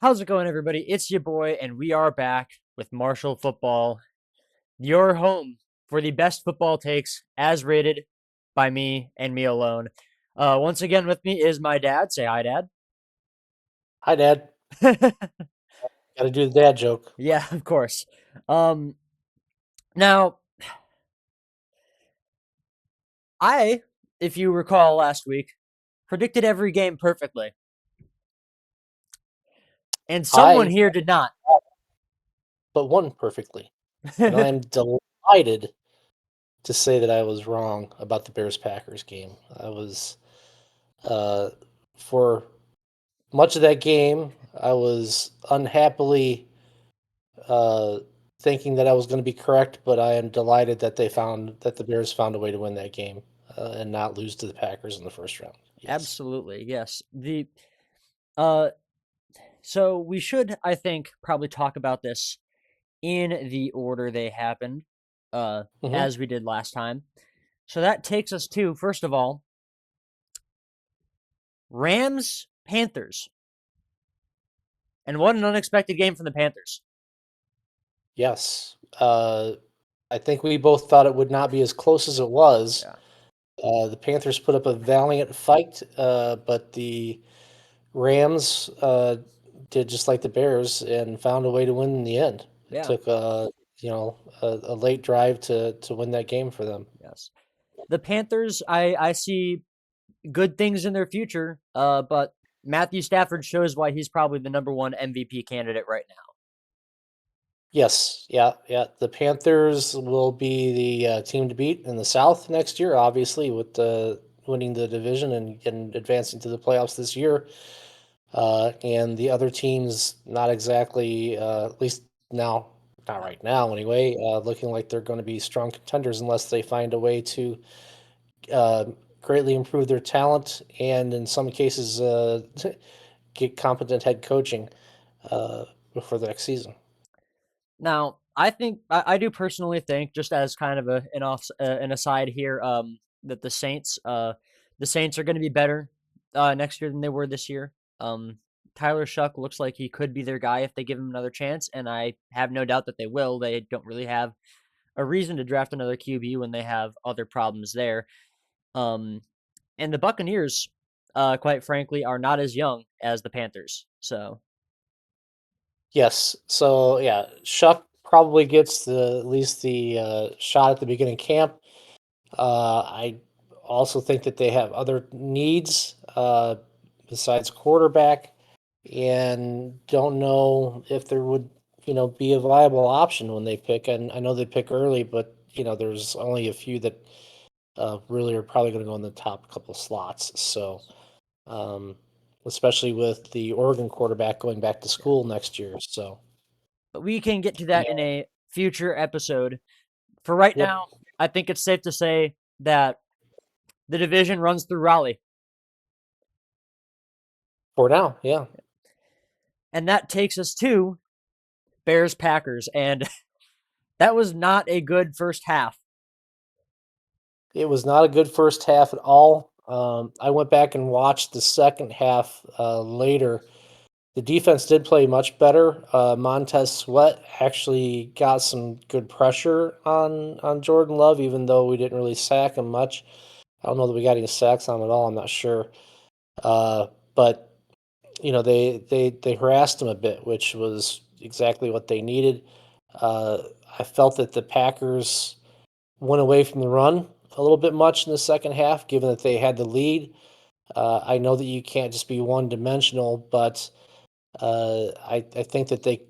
How's it going, everybody? It's your boy, and we are back with Marshall Football, your home for the best football takes as rated by me and me alone. Once again, with me is my dad. Say hi, Dad. Hi, Dad. Got to do the dad joke. Yeah, of course. Um, now, if you recall last week, predicted every game perfectly, and someone I, here did not. but one perfectly. And I am delighted to say that I was wrong about the Bears Packers game. I was, uh, for much of that game, I was unhappily uh, thinking that I was going to be correct, but I am delighted that the Bears found a way to win that game and not lose to the Packers in the first round. Yes. Absolutely, yes. Uh, so we should, I think, probably talk about this in the order they happened, hmm as we did last time. So that takes us to, first of all, Rams Panthers. And what an unexpected game from the Panthers. Yes. I think we both thought it would not be as close as it was. Yeah. The Panthers put up a valiant fight, but the Rams did just like the Bears and found a way to win in the end. It Yeah. took a late drive to win that game for them. Yes. The Panthers, I see good things in their future, but Matthew Stafford shows why he's probably the number one MVP candidate right now. Yes, yeah, yeah. The Panthers will be the team to beat in the South next year, obviously, with winning the division and advancing to the playoffs this year. And the other teams, not exactly, at least now, not Yeah. right now anyway, looking like they're going to be strong contenders unless they find a way to uh, greatly improve their talent and, in some cases, get competent head coaching before the next season. Now, I think I do personally think, just as kind of an aside here, that the Saints are going to be better next year than they were this year. Tyler Shuck looks like he could be their guy if they give him another chance, and I have no doubt that they will. They don't really have a reason to draft another QB when they have other problems there. Um, and the Buccaneers, quite frankly, are not as young as the Panthers. So Yes. So yeah, Shuck probably gets at least the shot at the beginning camp. I also think that they have other needs besides quarterback, and don't know if there would be a viable option when they pick. And I know they pick early, but there's only a few that really are probably going to go in the top couple slots. So. Um, Especially with the Oregon quarterback going back to yeah, school next year. So, but we can get to that yeah, in a future episode. For right yep. now, I think it's safe to say that the division runs through Raleigh. For now, yeah. And that takes us to Bears Packers. And that was not a good first half. It was not a good first half at all. I went back and watched the second half later. The defense did play much better. Montez Sweat actually got some good pressure on Jordan Love, even though we didn't really sack him much. I don't know that we got any sacks on him at all. I'm not sure. But they harassed him a bit, which was exactly what they needed. Uh, I felt that the Packers went away from the run a little bit much in the second half, given that they had the lead. I know that you can't just be one dimensional, but I think that they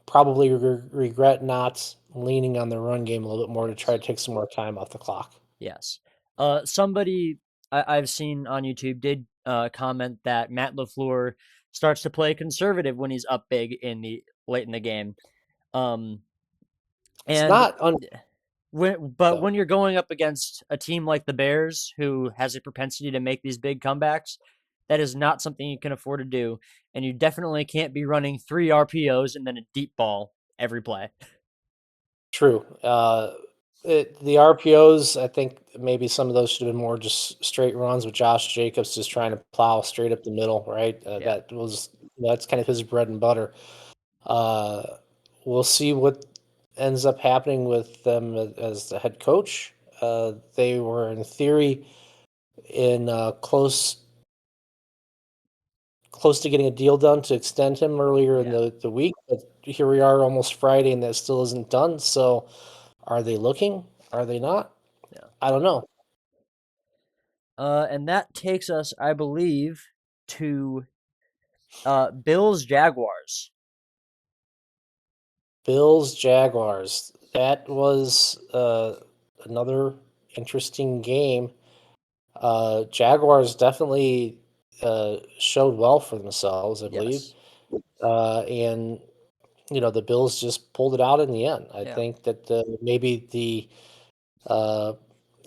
probably regret not leaning on the run game a little bit more to try Yes. to take some more time off the clock. Yes. Somebody I've seen on YouTube did comment that Matt LaFleur starts to play conservative when he's up big in the late in the game. Um, It's and not un but though. when you're going up against a team like the Bears, who has a propensity to make these big comebacks, that is not something you can afford to do. And you definitely can't be running three RPOs and then a deep ball every play. True. The RPOs, I think maybe some of those should have been more just straight runs with Josh Jacobs just trying to plow straight up the middle, right? Yeah, That's kind of his bread and butter. Uh, we'll see what ends up happening with them as the head coach. They were in theory in close to getting a deal done to extend him earlier in yeah, the week, but here we are almost Friday and that still isn't done. So are they looking? Are they not? yeah. I don't know. And that takes us, I believe, to Bills Jaguars. Bills Jaguars. That was another interesting game. Jaguars definitely showed well for themselves, I believe. Yes. And the Bills just pulled it out in the end. I Yeah. think that maybe the uh,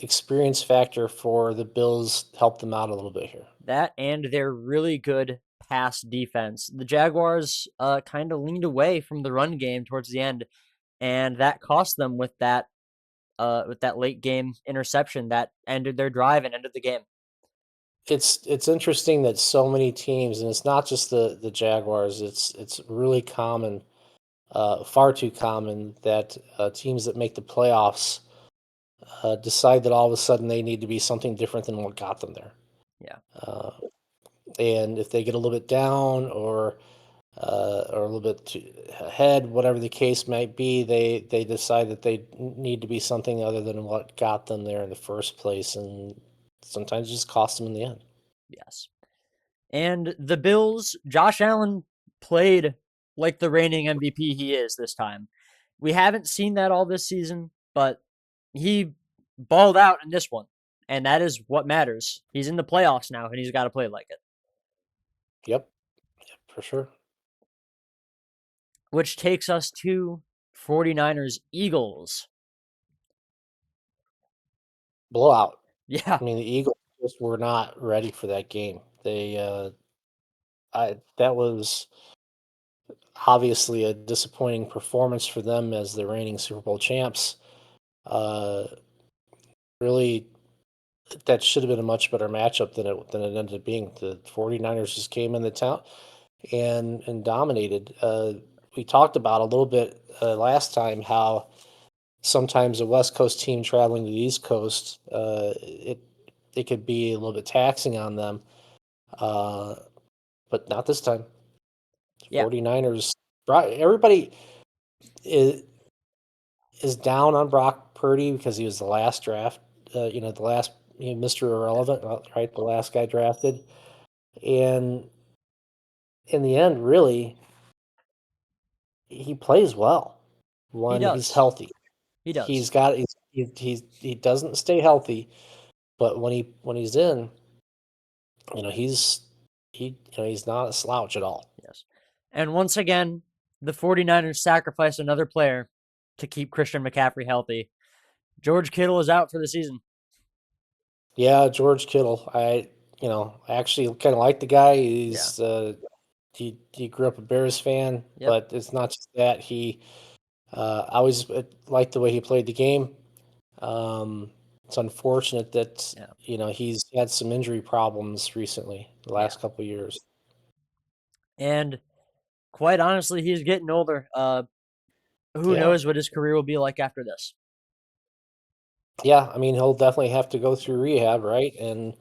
experience factor for the Bills helped them out a little bit here. That and their really good pass defense. The Jaguars kind of leaned away from the run game towards the end, and that cost them with that late game interception that ended their drive and ended the game. It's interesting that so many teams, and it's not just the Jaguars. It's really common, far too common that teams that make the playoffs decide that all of a sudden they need to be something different than what got them there. Yeah. Uh, and if they get a little bit down or a little bit ahead, whatever the case might be, they decide that they need to be something other than what got them there in the first place, and sometimes it just cost them in the end. Yes. And the Bills, Josh Allen played like the reigning MVP he is this time. We haven't seen that all this season, but he balled out in this one. And that is what matters. He's in the playoffs now, and he's got to play like it. Yep, for sure. Which takes us to 49ers Eagles. Blowout. Yeah, I mean, the Eagles just were not ready for that game. I that was obviously a disappointing performance for them as the reigning Super Bowl champs. Uh, really, that should have been a much better matchup than it ended up being. The 49ers just came in the town and dominated. We talked about a little bit last time how sometimes a West Coast team traveling to the East Coast, it could be a little bit taxing on them, uh, but not this time. yeah, 49ers, everybody is, is down on Brock Purdy because he was the last draft, the last Mr. yeah. Irrelevant, right? The last guy drafted. And in the end, really, he plays well He when he's does. healthy. He He's does. got he doesn't stay healthy, but when he's in, he's he's not a slouch at all. Yes. And once again, the 49ers sacrificed another player to keep Christian McCaffrey healthy. George Kittle is out for the season. Yeah, George Kittle. I actually kind of like the guy. Yeah. He grew up a Bears fan, Yep. but it's not just that. I always liked the way he played the game. It's unfortunate that Yeah. he's had some injury problems recently, the Yeah. last couple of years. And quite honestly, he's getting older. Who Yeah, knows what his career will be like after this? yeah. I mean, he'll definitely have to go through rehab, right? And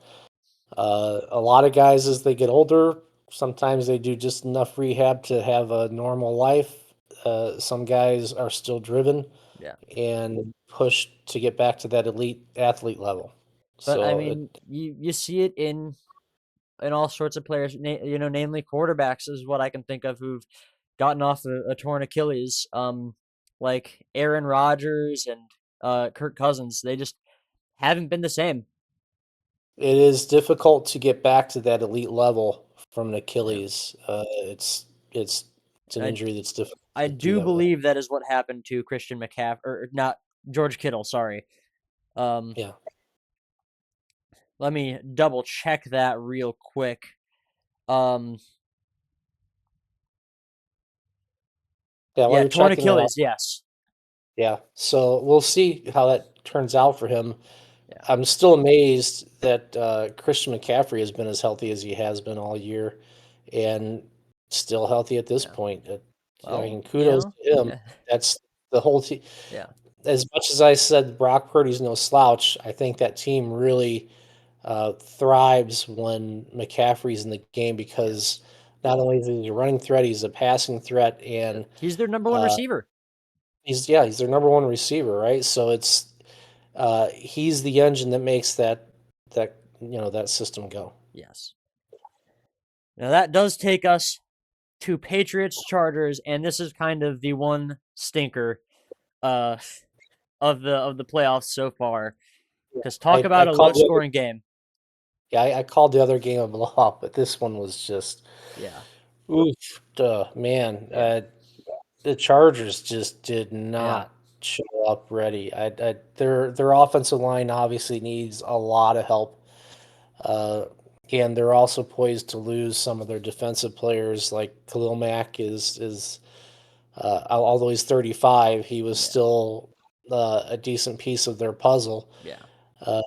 a lot of guys, as they get older, sometimes they do just enough rehab to have a normal life. Some guys are still driven Yeah. and pushed to get back to that elite athlete level. But I So mean, you see it in all sorts of players. Namely quarterbacks is what I can think of who've gotten off a torn Achilles. Like Aaron Rodgers and Kirk Cousins. They just haven't been the same. it is difficult to get back to that elite level from an Yeah. Achilles. It's an I injury that's difficult I to do do that with. believe that is what happened to Christian McCaffrey, or not George Kittle. Sorry. Um, Yeah. Let me double check that real quick. Um, Yeah, while yeah, you're torn checking that out, Achilles. Yes. Yeah, so we'll see how that turns out for him. Yeah, I'm still amazed that Christian McCaffrey has been as healthy as he has been all year, and still healthy at this yeah. point. I Well, mean, kudos to him. That's the whole team. yeah, As much as I said Brock Purdy's no slouch, I think that team really thrives when McCaffrey's in the game because yes, not only is he a running threat, he's a passing threat, yeah. and He's their number one uh, receiver. he's their number one receiver, right? So he's the engine that makes that system go. Yes. Now that does take us to Patriots Chargers, and this is kind of the one stinker uh of the playoffs so far. Yeah, Because talk I about a low called the other scoring game. yeah, I called the other game a blowout, but this one was just Yeah, oof, man. yeah, The Chargers just did yeah, not show up ready. Their offensive line obviously needs a lot of help, uh, and they're also poised to lose some of their defensive players. Like Khalil Mack is although he's 35, he was yeah, still a decent piece of their puzzle. yeah. Uh,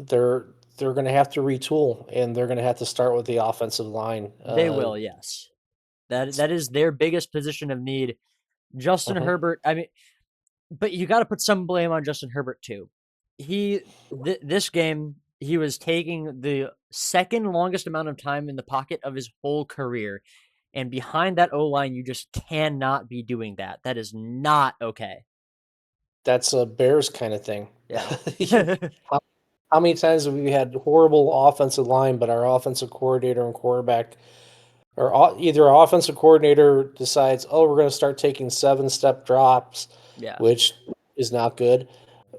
they're they're going to have to retool, and they're going to have to start with the offensive line. They will, yes. That is their biggest position of need. Justin Mhm. Herbert, I mean, but you got to put some blame on Justin Herbert too. This game, he was taking the second longest amount of time in the pocket of his whole career. And behind that O line, you just cannot be doing that. That is not okay. That's a Bears kind of thing. Yeah. How, how many times have we had horrible offensive line, but our offensive coordinator and quarterback, or either our offensive coordinator decides, oh, we're going to start taking 7-step drops, Yeah. which is not good,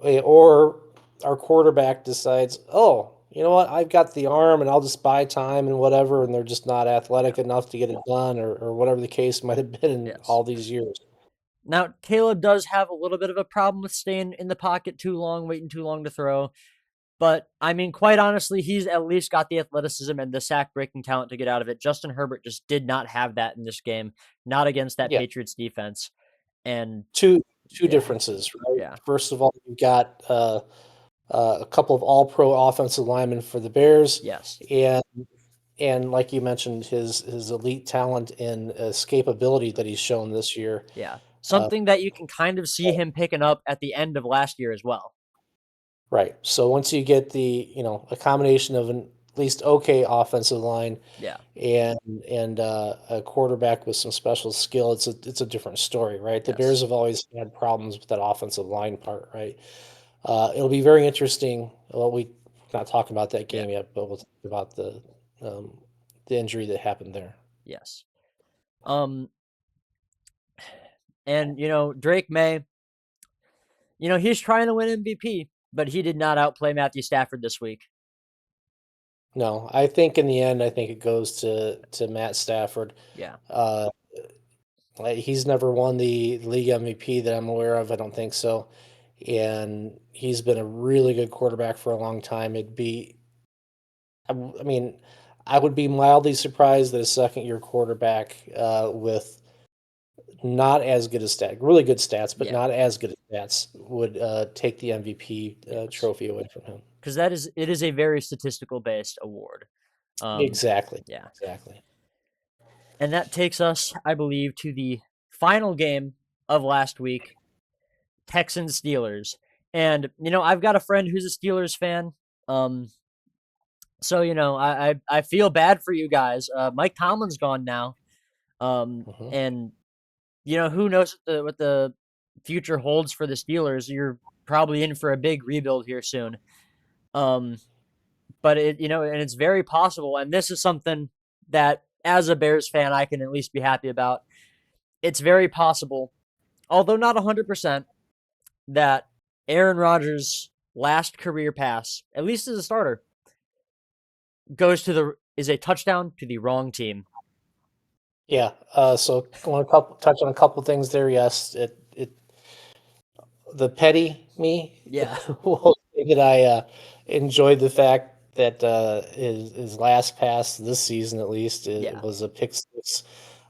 or our quarterback decides, oh, you know what, I've got the arm and I'll just buy time and whatever, and they're just not Yeah. athletic enough to get it done, or whatever the case might have been in Yes. all these years. Now, Caleb does have a little bit of a problem with staying in the pocket too long, waiting too long to throw. But I mean, quite honestly, he's at least got the athleticism and the sack breaking talent to get out of it. Justin Herbert just did not have that in this game, not against that Yeah. Patriots defense. And Two yeah, differences, right? yeah, First of all, you've got a couple of all-pro offensive linemen for the Bears, yes, and like you mentioned, his elite talent and escapability that he's shown this year. yeah. Uh, Something that you can kind of see him picking up at the end of last year as well. right. So once you get a combination of an at least okay offensive line Yeah, and a quarterback with some special skill, it's a different story, right? The Bears yes, have always had problems with that offensive line part, right? It'll be very interesting. Well, we're not talking about that yeah, game yet, but we'll talk about um, the injury that happened there. yes. Um, and Drake May, he's trying to win MVP, but he did not outplay Matthew Stafford this week. No, I think in the end, I think it goes to Matt Stafford. Yeah, Uh, he's never won the league MVP that I'm aware of. I don't think so, and he's been a really good quarterback for a long time. I mean, I would be mildly surprised that a second-year quarterback with not as good as really good stats, but yeah, not as good as stats would take the MVP yes. trophy away from him. Because it is a very statistical based award. Um, Exactly, yeah, exactly. and that takes us, I believe, to the final game of last week: Texans Steelers. And I've got a friend who's a Steelers fan. Um, so I feel bad for you guys. Mike Tomlin's gone now. Hmm. And who knows what the future holds for the Steelers? You're probably in for a big rebuild here soon. Um, but and it's very possible. And this is something that, as a Bears fan, I can at least be happy about. It's very possible, although not 100%, that Aaron Rodgers' last career pass, at least as a starter, is a touchdown to the wrong team. Yeah. So I want to touch on a couple things there. Yes, the petty me Yeah, will say that I enjoyed the fact that his last pass this season, at least, it yeah, was a pick six,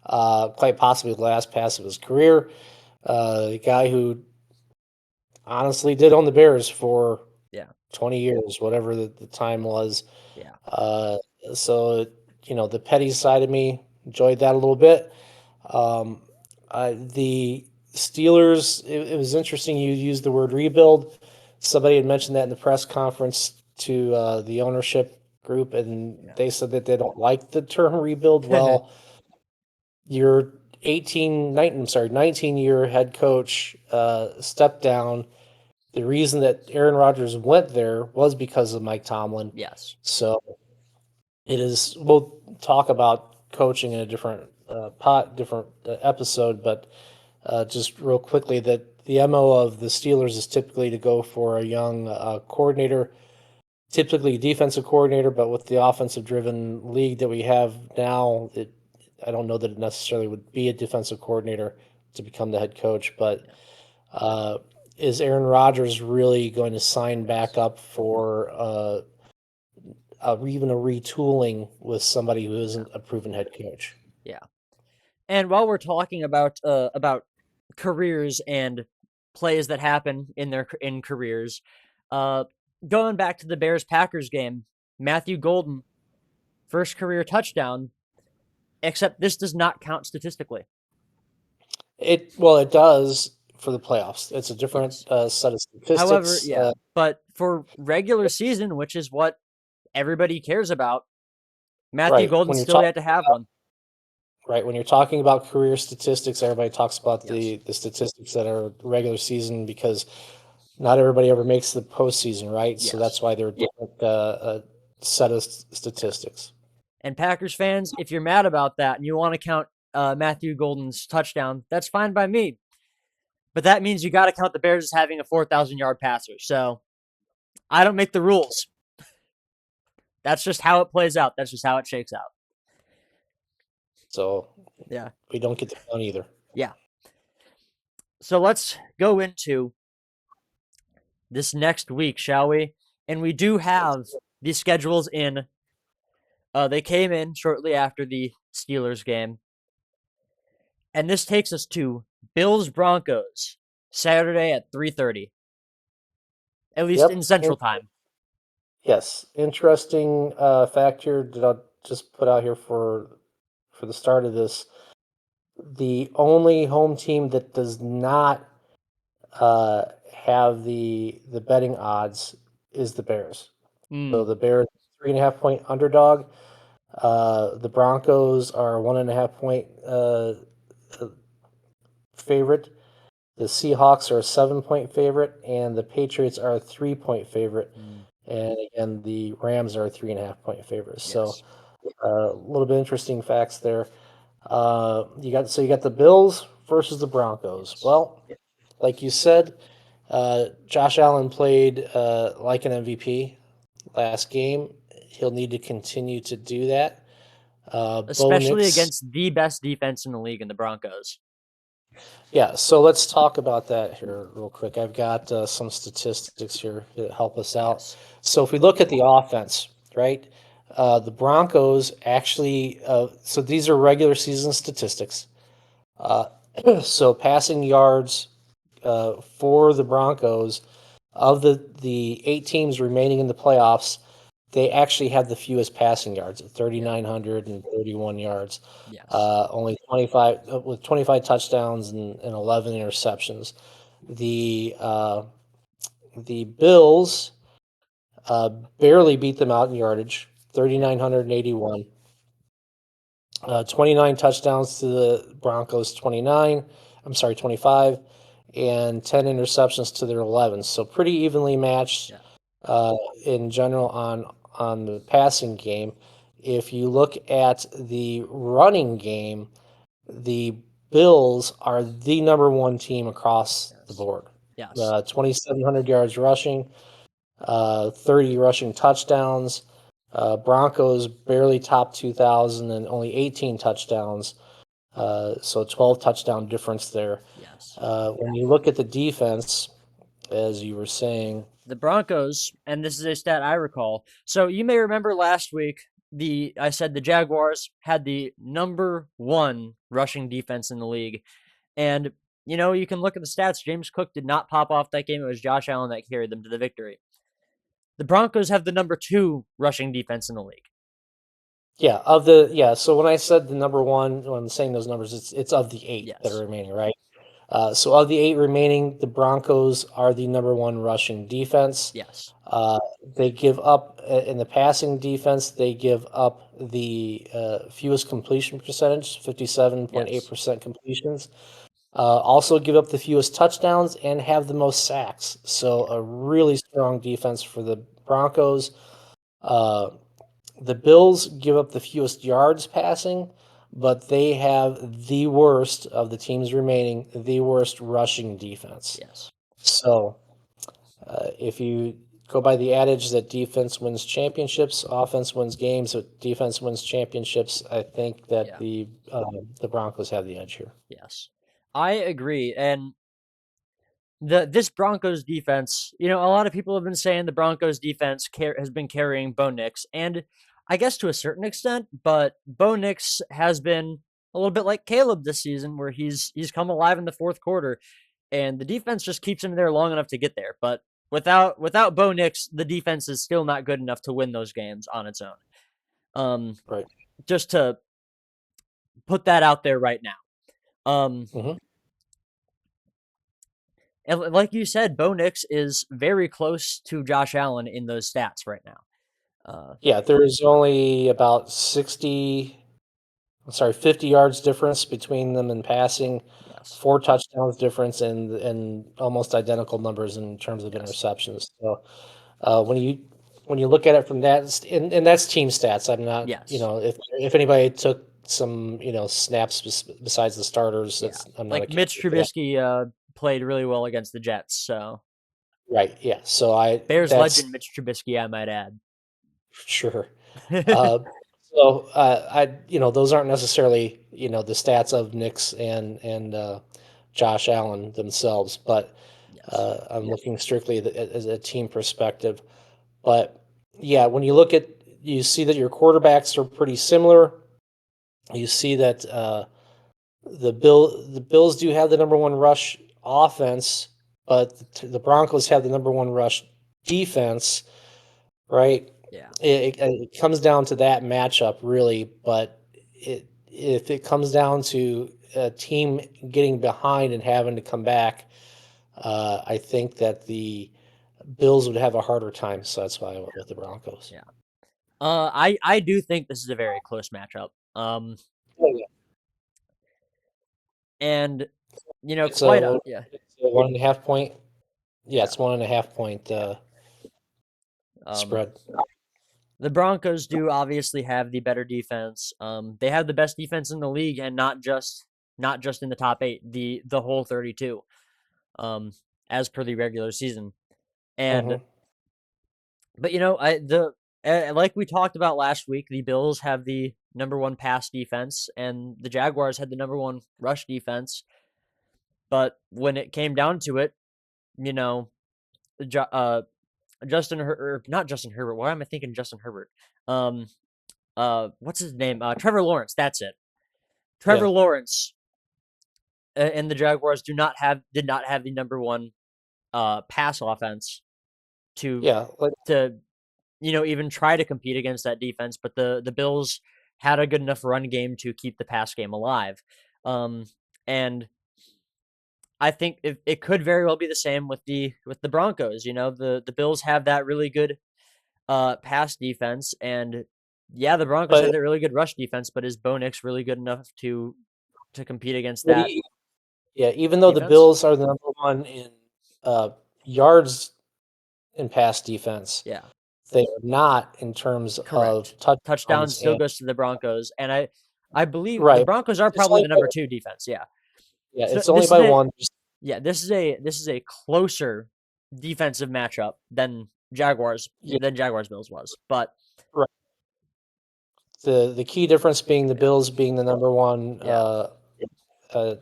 quite possibly the last pass of his career. A guy who honestly did own the Bears for Yeah, 20 years, whatever the time was. yeah, Uh, so, the petty side of me enjoyed that a little bit. Um, the Steelers, it was interesting you used the word rebuild. Somebody had mentioned that in the press conference to the ownership group, and they said that they don't like the term rebuild. yeah, Well, your 19-year head coach stepped down. The reason that Aaron Rodgers went there was because of Mike Tomlin. yes, So it is. We'll talk about coaching in a different episode, but just real quickly, that the MO of the Steelers is typically to go for a young coordinator, typically a defensive coordinator, but with the offensive-driven league that we have now, I don't know that it necessarily would be a defensive coordinator to become the head coach, but yeah, uh, is Aaron Rodgers really going to sign back yes, up for even a retooling with somebody who yeah, isn't a proven head coach? yeah. And while we're talking about careers and plays that happen in in careers, uh, going back to the Bears Packers game, Matthew Golden first career touchdown. Except this does not count statistically. It does for the playoffs. It's a different Yes. set of However, statistics. yeah, but for regular season, which is what everybody cares about, Matthew Right Golden when you're still talking yet to have one. right when you're talking about career statistics, everybody talks about Yes. the statistics that are regular season because not everybody ever makes the postseason, right? So Yes. that's why they're different set of Yeah. statistics. And Packers fans, if you're mad about that and you want to count Matthew Golden's touchdown, that's fine by me. But that means you got to count the Bears as having a 4,000-yard passer. So I don't make the rules. That's just how it plays out. That's just how it shakes out. So Yeah. we don't get the fun either. Yeah. So let's go into this next week, shall we? And we do have the schedules in. They came in shortly after the Steelers game. And this takes us to Bills Broncos, Saturday at 3:30, at least in Yep. Central Time. Yes. Interesting fact here that I'll just put out here for the start of this. The only home team that does not have the betting odds is the Bears. So Hmm. the Bears 3.5 point underdog. The Broncos are 1.5 point favorite. The Seahawks are a 7 point favorite, and the Patriots are a 3 point favorite. Hmm. And again, the Rams are a 3.5 point favorite. So Yes. a little bit interesting facts there. You got the Bills versus the Broncos. Yes. Well, like you said, Josh Allen played like an MVP last game. He'll need to continue to do that. Bo Especially Nix, against the best defense in the league in the Broncos. yeah. So let's talk about that here real quick. I've got some statistics here to help us out. Yes. So if we look at the offense, right, the Broncos actually. So these are regular season statistics. Uh, so passing yards for the Broncos of the 8 teams remaining in the playoffs, they actually have the fewest passing yards at Yeah. 3,931 yards. Yes. Only 25 with 25 touchdowns and 11 interceptions. The uh, the Bills uh, barely beat them out in yardage, Yeah. 3,981. 29 touchdowns to the Broncos, 29. I'm sorry, 25, and 10 interceptions to their 11. So pretty evenly matched Yeah. uh, in general on the passing game. If you look at the running game, the Bills are the number one team across the Yes. board. Yes. 2,700 yards rushing, 30 rushing touchdowns. Broncos barely top 2,000 and only 18 touchdowns. So 12 touchdown difference there. Yes. When you look at the defense, as you were saying, The Broncos, and this is a stat I recall. So you may remember last week the I said the Jaguars had the number one rushing defense in the league. And you can look at the stats. James Cook did not pop off that game. It was Josh Allen that carried them to the victory. The Broncos have the number 2 rushing defense in the league. So when I said the number one, when I'm saying those numbers, it's of the eight that are Yes. remaining, right? So of the eight remaining, the Broncos are the number one rushing defense. Yes. Uh, they give up in the passing defense. They give up the fewest completion percentage, Yes. 57.8% completions. Also give up the fewest touchdowns and have the most sacks. So Yeah. a really strong defense for the Broncos. Uh, the Bills give up the fewest yards passing, but they have the worst of the teams remaining, the worst rushing defense. Yes. So if you go by the adage that defense wins championships, offense wins games, but defense wins championships, I think that Yeah. the Broncos have the edge here. Yes. I agree. And this Broncos defense, a lot of people have been saying the Broncos defense has been carrying Bo Nix, and I guess to a certain extent, but Bo Nix has been a little bit like Caleb this season, where he's come alive in the fourth quarter, and the defense just keeps him there long enough to get there. But without Bo Nix, the defense is still not good enough to win those games on its own. Um, Right. just to put that out there right now. Um, Hmm. and like you said, Bo Nix is very close to Josh Allen in those stats right now. Uh, Yeah, there's only about 50 yards difference between them in passing, yes, 4 touchdowns difference, and almost identical numbers in terms of yes, interceptions. So when you look at it from and that's team stats. I'm not, yes, if anybody took some, snaps besides the starters, yeah. I'm not Like Mitch accounting for that. Trubisky played really well against the Jets, so Right. Yeah. So Bears that's legend Mitch Trubisky, I might add. sure. Uh, those aren't necessarily, the stats of Knicks and Josh Allen themselves, but Yes, I'm looking strictly as a team perspective. But yeah, when you look at, you see that your quarterbacks are pretty similar. You see that the Bills do have the number one rush offense, but the Broncos have the number one rush defense, right? yeah, It comes down to that matchup, really. But if it comes down to a team getting behind and having to come back, I think that the Bills would have a harder time. So that's why I went with the Broncos. yeah. I do think this is a very close matchup. Oh, yeah. And It's quite a, yeah, it's a 1.5 point. Yeah, yeah, it's 1.5 point yeah. Um, spread. the Broncos do obviously have the better defense. They have the best defense in the league, and not just in the top 8, the whole 32. Um, as per the regular season. And Hmm. but like we talked about last week, the Bills have the number 1 pass defense, and the Jaguars had the number 1 rush defense. But when it came down to it, you know, Ju- uh, not Justin Herbert. Why am I thinking Justin Herbert? Um, what's his name? Trevor Lawrence. That's it. Yeah, Trevor Lawrence and the Jaguars did not have the number 1 pass offense to yeah. Like, to even try to compete against that defense, but the Bills had a good enough run game to keep the pass game alive. Um, and I think it could very well be the same with the Broncos. The Bills have that really good pass defense, and yeah, the Broncos have but that really good rush defense. But is Bo Nix really good enough to compete against but that yeah, even though the defense? Bills are the number one in yards in pass defense, Yeah, they are not in terms correct. of Touchdown touchdowns still and goes to the Broncos, and I believe the right. Broncos are It's probably only the by, number 2 defense. Yeah. yeah, So it's only this is by a one. Yeah, this is a closer defensive matchup Yeah, than Jaguars Bills was. But right. The key difference being the yeah, Bills being the number one yeah, uh,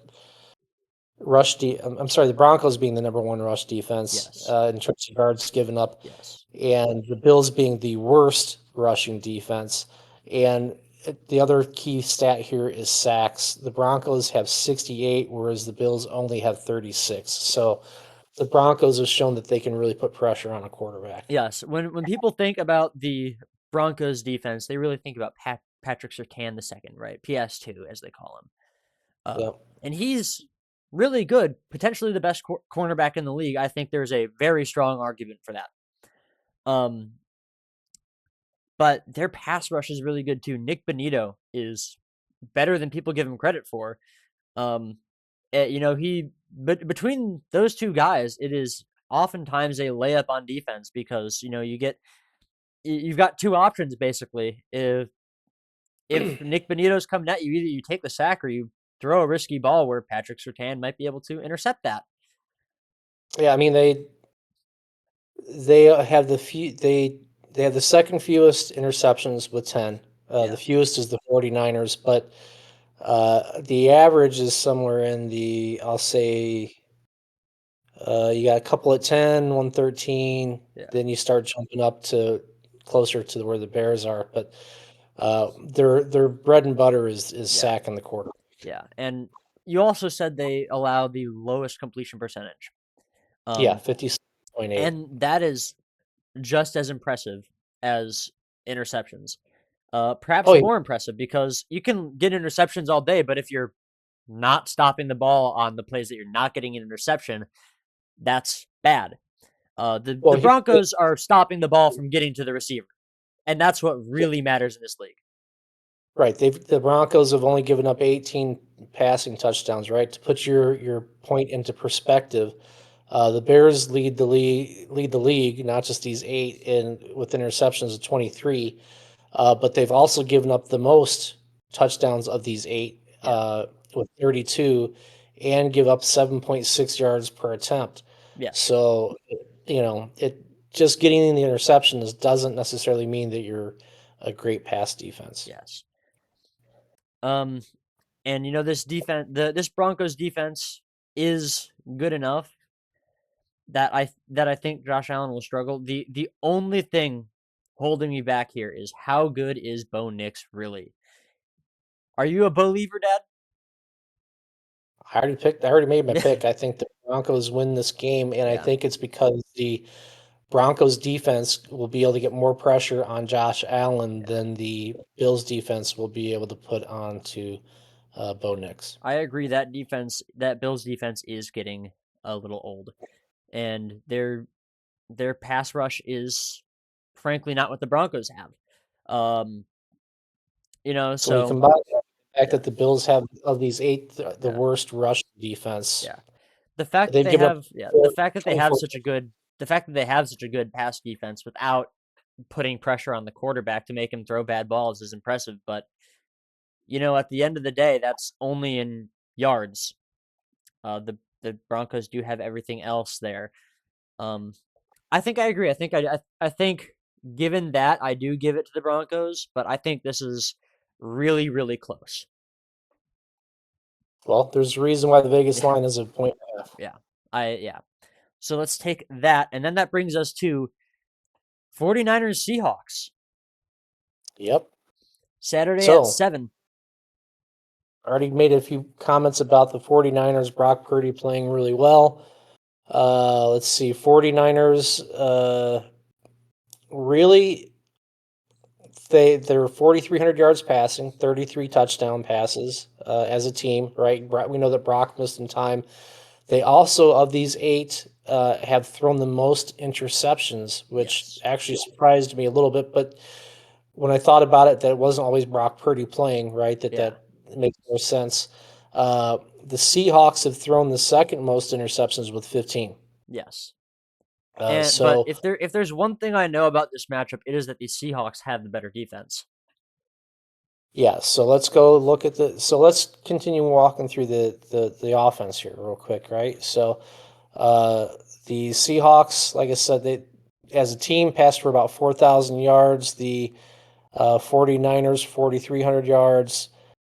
I'm sorry, the Broncos being the number one rush defense yes, in terms of yards given up, yes, and the Bills being the worst rushing defense. And the other key stat here is sacks. The Broncos have 68, whereas the Bills only have 36. Yeah. So the Broncos have shown that they can really put pressure on a quarterback. Yes. When people think about the Broncos defense, they really think about Patrick Surtain the second, right? PS2 as they call him. Yep. And he's really good, potentially the best cornerback in the league. I think there's a very strong argument for that. Um, but their pass rush is really good too. Nick Bonito is better than people give him credit for. Um, but between those two guys, it is oftentimes a layup on defense because you've got two options basically. If Nick Bonito's coming at you, either you take the sack or you throw a risky ball where Patrick Surtain might be able to intercept that. Yeah, I mean they have they have the second fewest interceptions with 10. The Yeah, fewest is the 49ers, but the average is somewhere in the, I'll say, you got a couple at 10, 113. yeah, Then you start jumping up to closer to where the Bears are. But their bread and butter is yeah, sacking the quarter. yeah. And you also said they allow the lowest completion percentage. Yeah, Um, 56.8. and that is just as impressive as interceptions. Oh, Perhaps yeah. more impressive because you can get interceptions all day, but if you're not stopping the ball on the plays that you're not getting an interception, that's bad. The Well, here's the Broncos are stopping the ball from getting to the receiver, and that's what yeah, really matters in this league. right. The Broncos have only given up 18 passing touchdowns, right? To put your point into perspective, the Bears lead the league, not just these eight in with interceptions of 23. But they've also given up the most touchdowns of these eight Yeah, with 32 and give up 7.6 yards per attempt. yes, So, it just getting the interceptions doesn't necessarily mean that you're a great pass defense. yes. Um, and this Broncos defense is good enough that I think Josh Allen will struggle. The only thing holding me back here is how good is Bo Nix really? Are you a believer, Dad? I already made my pick. I think the Broncos win this game, and I Yeah, think it's because the Broncos defense will be able to get more pressure on Josh Allen yeah. than the Bills defense will be able to put on to Bo Nix. I agree that Bills defense is getting a little old, and their pass rush is frankly not what the Broncos have. Um, So when you so combine that with the fact yeah, that the Bills have of these 8 the yeah, worst rush defense, yeah. The fact that they've they given up have yeah, the 4 fact that they have 24. such a good the fact that they have such a good pass defense without putting pressure on the quarterback to make him throw bad balls is impressive, but at the end of the day, that's only in yards. The Broncos do have everything else there. Um, I think I agree. I think given that, I do give it to the Broncos, but I think this is really, really close. Well, there's a reason why the Vegas line is a point and a half. Yeah. Yeah. So let's take that, and then that brings us to 49ers Seahawks. Yep. Saturday at So, 7. I already made a few comments about the 49ers, Brock Purdy playing really well. Let's see, 49ers, really they're 4,300 yards passing, 33 Yeah. touchdown passes, as a team, right? We know that Brock missed some time. They also, of these eight, have thrown the most interceptions, which Yes. actually surprised me a little bit. But when I thought about it, that it wasn't always Brock Purdy playing, right? Yeah. That makes more sense. The Seahawks have thrown the second most interceptions with 15. Yes. Uh, But so if there's one thing I know about this matchup, it is that the Seahawks have the better defense. yeah, so let's go look at the. So let's continue walking through the offense here real quick, right? So uh, the Seahawks, like I said, they as a team passed for about 4,000 yards. The 49ers 4,300 yards.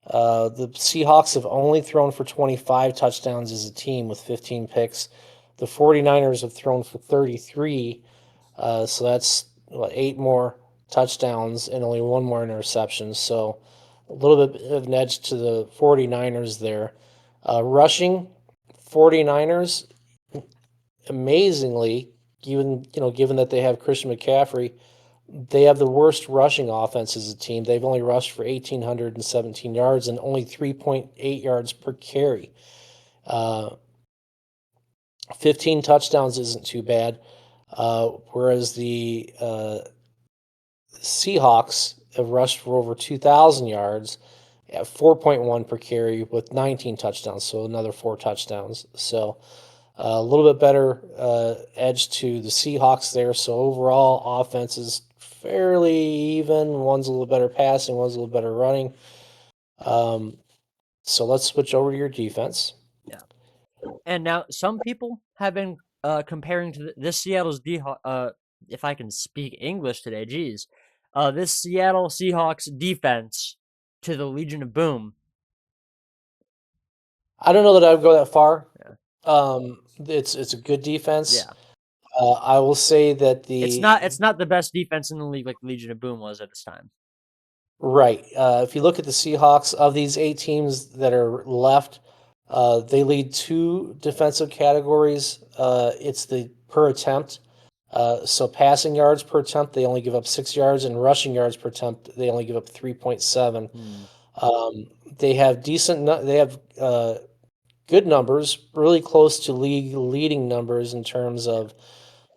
The Seahawks have only thrown for 25 touchdowns as a team with 15 picks. The 49ers have thrown for 33. So that's what, eight more touchdowns and only one more interception. So a little bit of an edge to the 49ers there. Rushing, 49ers, amazingly, given that they have Christian McCaffrey, they have the worst rushing offense as a team. They've only rushed for 1,817 yards and only 3.8 yards per carry. Uh, 15 touchdowns isn't too bad. Whereas the Seahawks have rushed for over 2,000 yards at 4.1 per carry with 19 touchdowns, so another four touchdowns. So a little bit better edge to the Seahawks there. So overall, offense is fairly even. One's a little better passing, one's a little better running. Um, so let's switch over to your defense. Yeah. And now some people have been comparing to this Seattle's if I can speak English today, geez, this Seattle Seahawks defense to the Legion of Boom. I don't know that I would go that far. Yeah. It's a good defense. Yeah. I will say that It's not the best defense in the league like the Legion of Boom was at this time. right. If you look at the Seahawks, of these eight teams that are left, they lead two defensive categories. It's the per attempt. So passing yards per attempt, they only give up 6 yards, and rushing yards per attempt, they only give up 3.7. Hmm. They have they have good numbers, really close to league leading numbers in terms Yeah.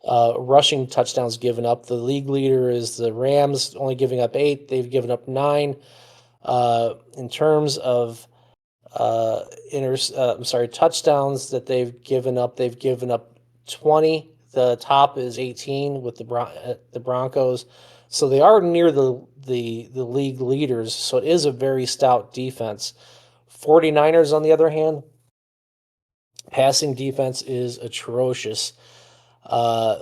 of rushing touchdowns given up. The league leader is the Rams, only giving up 8. They've given up 9. In terms of touchdowns that they've given up 20. The top is 18 with the Broncos. So they are near the league leaders. So it is a very stout defense. 49ers, on the other hand, passing defense is atrocious.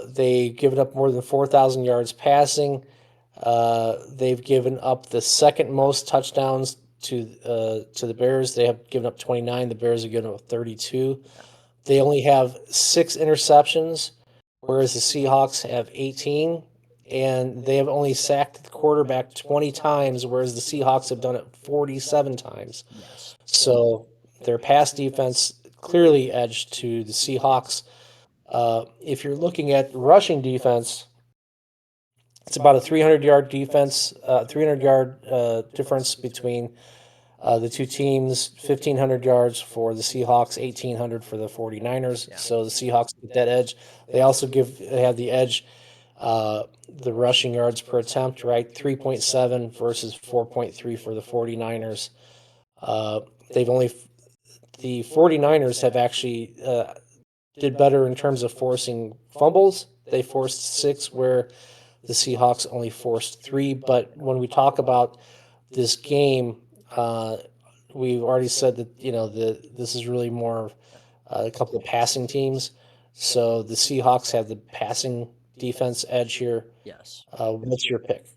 They've given up more than 4,000 yards passing. They've given up the second most touchdowns to the Bears. They have given up 29. The Bears have given up 32. Yeah. They only have 6 interceptions, whereas the Seahawks have 18. And they have only sacked the quarterback 20 times, whereas the Seahawks have done it 47 times. Yes. So their pass defense clearly edged to the Seahawks. If you're looking at rushing defense, it's about a 300-yard defense, 300-yard difference between the two teams. 1,500 yards for the Seahawks, 1,800 for the 49ers. Yeah. So the Seahawks get that edge. They have the edge. The rushing yards per attempt, right? 3.7 versus 4.3 for the 49ers. Uh, they've only the 49ers have actually did better in terms of forcing fumbles. They forced 6, where the Seahawks only forced 3. But when we talk about this game, we've already said that this is really more a couple of passing teams. So the Seahawks have the passing defense edge here. Yes. What's your pick?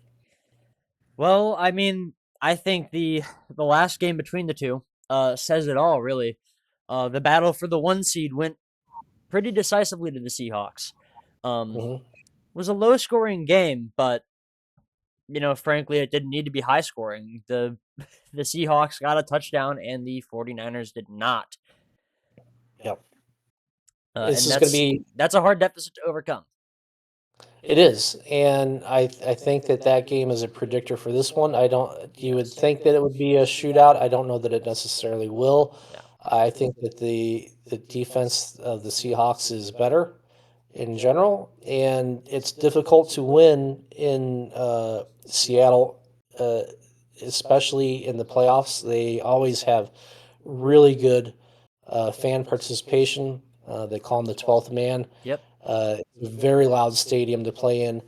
Well, I mean, I think the last game between the two says it all, really. The battle for the 1 seed went pretty decisively to the Seahawks. Um, Hmm. was a low scoring game, but frankly, it didn't need to be high scoring. The Seahawks got a touchdown and the 49ers did not. Yep. This And is going to that's be that's a hard deficit to overcome. It is, and I think that game is a predictor for this one. I don't. You would Yes. think that it would be a shootout. I don't know that it necessarily will. Yeah. I think that the defense of the Seahawks is better in general, and it's difficult to win in Seattle, uh, especially in the playoffs. They always have really good fan participation. They call him the 12th man. Yep. It's a very loud stadium to play in.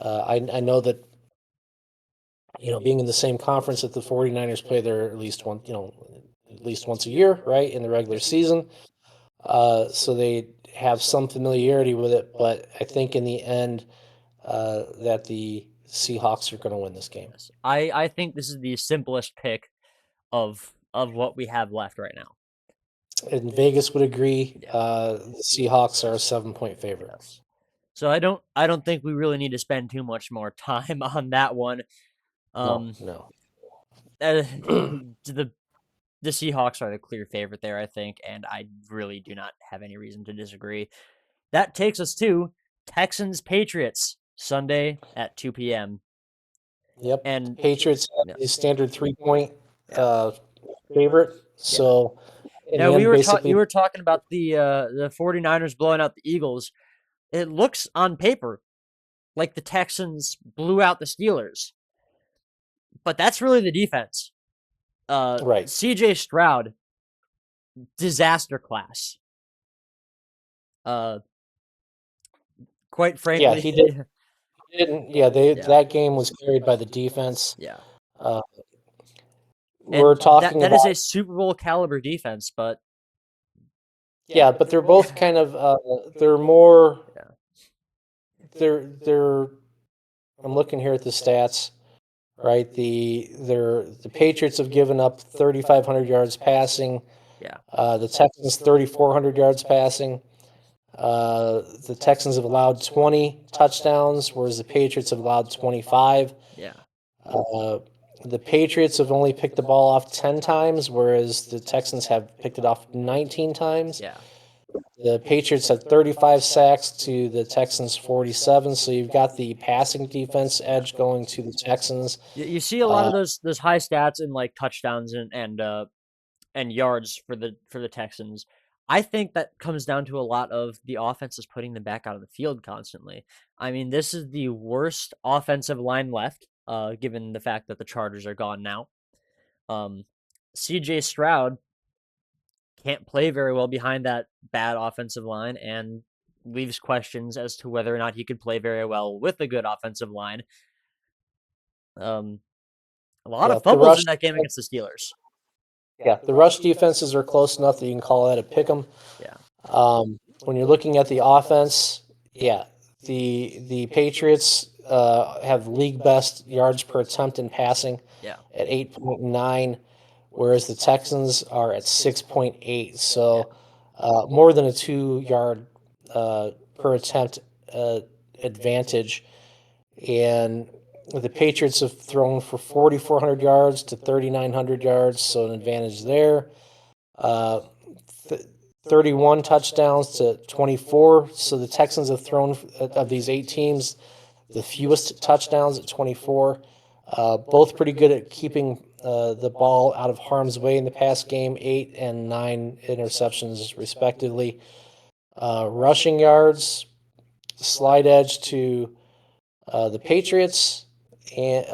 I know that, being in the same conference that the 49ers play there at least once a year, right, in the regular Yep. season. So they have some familiarity with it, but I think in the end that the Seahawks are going to win this game. Yes. I think this is the simplest pick of what we have left right now. And Vegas would agree. Yeah. The Seahawks are a 7-point favorite. Yes. So I don't think we really need to spend too much more time on that one. No, Um, no. the Seahawks are the clear favorite there, I think, and I really do not have any reason to disagree. That takes us to Texans Patriots Sunday at 2 p.m. Yep. And Patriots yeah, have the standard 3 point yeah, uh, favorite. yeah. So in Now the end, you basically, were talking about the 49ers blowing out the Eagles. It looks on paper like the Texans blew out the Steelers, but that's really the defense. right. CJ Stroud, disaster class. Uh, quite Yeah, frankly, he did. Didn't. Yeah, they yeah, that game was carried by the defense. yeah. Uh, And we're talking that is a about Super Bowl caliber defense, but yeah, but they're both kind of they're more yeah, they're I'm looking here at the stats, right? The Patriots have given up 3,500 yards passing. yeah, The Texans 3,400 yards passing. The Texans have allowed 20 touchdowns, whereas the Patriots have allowed 25. yeah, Uh, the Patriots have only picked the ball off 10 times, whereas the Texans have picked it off 19 times. yeah, The Patriots had 35 sacks to the Texans 47, so you've got the passing defense yeah. edge going to the Texans. You see a lot Uh, of those high stats in like touchdowns and yards for the Texans. I think that comes down to a lot of the offense is putting them back out of the field constantly. I mean, this is the worst offensive line left, given the fact that the Chargers are gone now. Um, CJ Stroud can't play very well behind that bad offensive line and leaves questions as to whether or not he could play very well with a good offensive line. Um, a lot yeah, of fumbles in that game against the Steelers. the rush defenses are close enough that you can call that a pick 'em. Yeah, When you're looking at the offense, yeah, the Patriots have league best yards per attempt in passing yeah, at 8.9, whereas the Texans are at 6.8. yeah, So more than a 2 yard per attempt uh, advantage. And the Patriots have thrown for 4,400 yards to 3,900 yards, so an advantage there. Uh, th- 31 touchdowns to 24. So the Texans have thrown of these 8 teams the fewest touchdowns at 24. Both pretty good at keeping the ball out of harm's way in the past game, 8 and 9 interceptions respectively. Rushing yards, slide edge to the Patriots and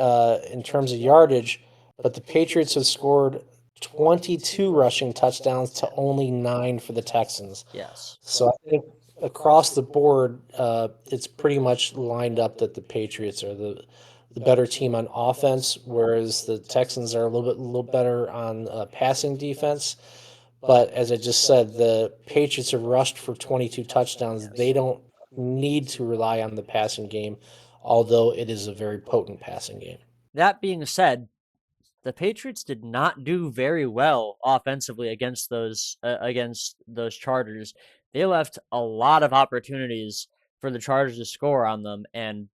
in terms of yardage, but the Patriots have scored 22 rushing touchdowns to yeah. only 9 for the Texans. Yes. So I think across the board, it's pretty much lined up that the Patriots are the better team on offense, whereas the Texans are a little better on passing defense. But as I just said, the Patriots have rushed for 22 touchdowns. They Yes. don't need to rely on the passing game, although it is a very potent passing game. That being said, the Patriots did not do very well offensively against those Chargers. They left a lot of opportunities for the Chargers to score on them, and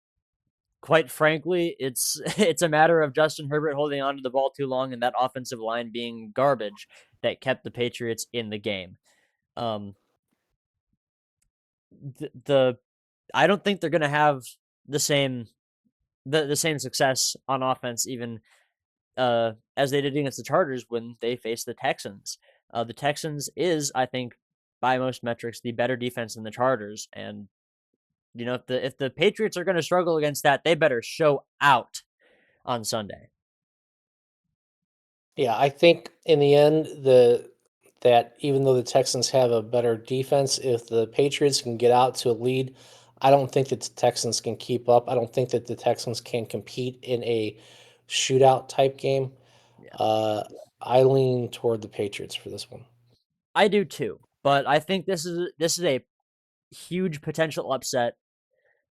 quite frankly, it's it's a matter of Justin Herbert holding on to the ball too long and that offensive line being garbage that kept the Patriots in the game. Um, the I don't think they're gonna have the same the same success on offense even as they did against the Chargers when they faced the Texans. The Texans is, I think, by most metrics, the better defense than the Chargers. And if the Patriots are going to struggle against that, they better show out on Sunday. Yeah, I think in the end, that even though the Texans have a better defense, if the Patriots can get out to a lead, I don't think that the Texans can keep up. I don't think that the Texans can compete in a shootout type game. Yeah, Uh, I lean toward the Patriots for this one. I do too. But I think this is a huge potential upset.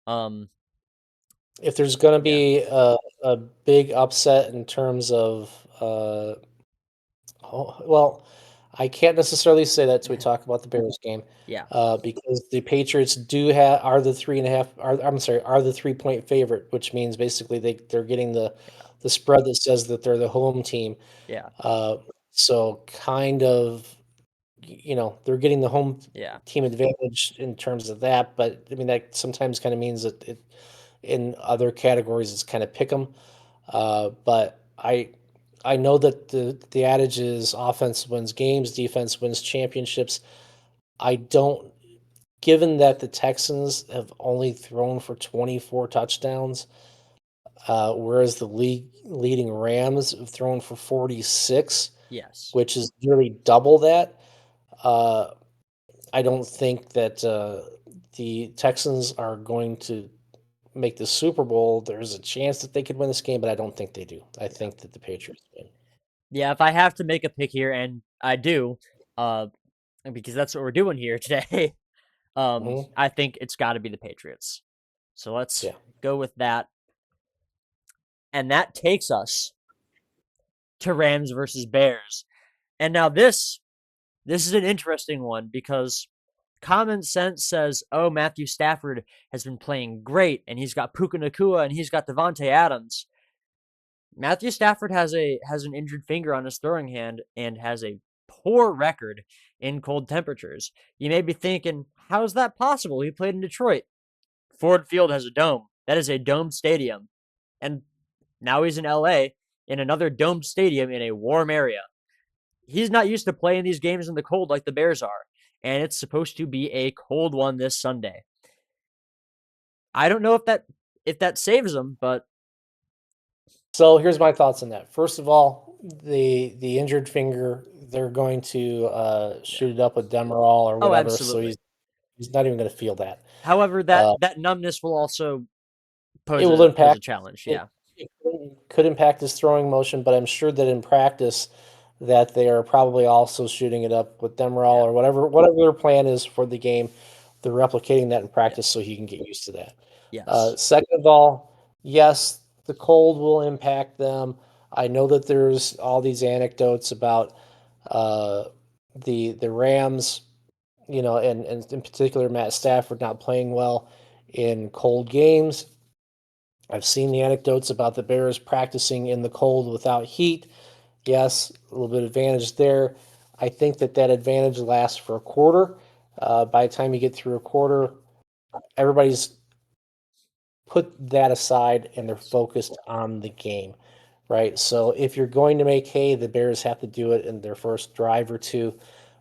Um, If there's going to yeah, be a big upset in terms of, well, I can't necessarily say that till we talk about the Bears game, yeah, because the Patriots do have are the 3.5 are I'm sorry are the 3 point favorite, which means basically they're getting the spread that says that they're the home team. Yeah. Uh, so kind of, they're getting the home Yeah. team advantage in terms of that, but I mean that sometimes kind of means that in other categories it's kind of pick 'em. But I know that the adage is offense wins games, defense wins championships. I don't Given that the Texans have only thrown for 24 touchdowns, whereas the league leading Rams have thrown for 46, Yes. which is nearly double that. Uh, I don't think that the Texans are going to make the Super Bowl. There's a chance that they could win this game, but I don't think they do. I Yeah. think that the Patriots win. Yeah, if I have to make a pick here, and I do, uh, because that's what we're doing here today, Mhm. I think it's got to be the Patriots. So let's Yeah. go with that, and that takes us to Rams versus Bears. And now this is an interesting one because common sense says, "Oh, Matthew Stafford has been playing great, and he's got Puka Nakua and he's got Devontae Adams." Matthew Stafford has an injured finger on his throwing hand and has a poor record in cold temperatures. You may be thinking, how is that possible? He played in Detroit. Ford Field has a dome. That is a domed stadium. And now he's in LA in another domed stadium in a warm area. He's not used to playing these games in the cold like the Bears are. And it's supposed to be a cold one this Sunday. I don't know if that saves him, but So here's my thoughts on that. First of all, the injured finger, they're going to yeah. shoot it up with Demerol or Oh, whatever, so absolutely. he's not even going to feel that. However, Uh, that numbness will also it will pose a impact challenge. it, Yeah. it could impact his throwing motion, but I'm sure that in practice that they are probably also shooting it up with Demerol Yeah. or whatever their plan is for the game. They're replicating that in practice so Yes. he can get used to that. Yes. Second of all, yes, the cold will impact them. I know that there's all these anecdotes about uh, the Rams, and in particular Matt Stafford not playing well in cold games. I've seen the anecdotes about the Bears practicing in the cold without heat. Yes, a little bit of advantage there. I think that that advantage lasts for a quarter. By the time you get through a quarter, everybody's put that aside and they're focused on the game, right? So if you're going to make hay, the Bears have to do it in their first drive or two.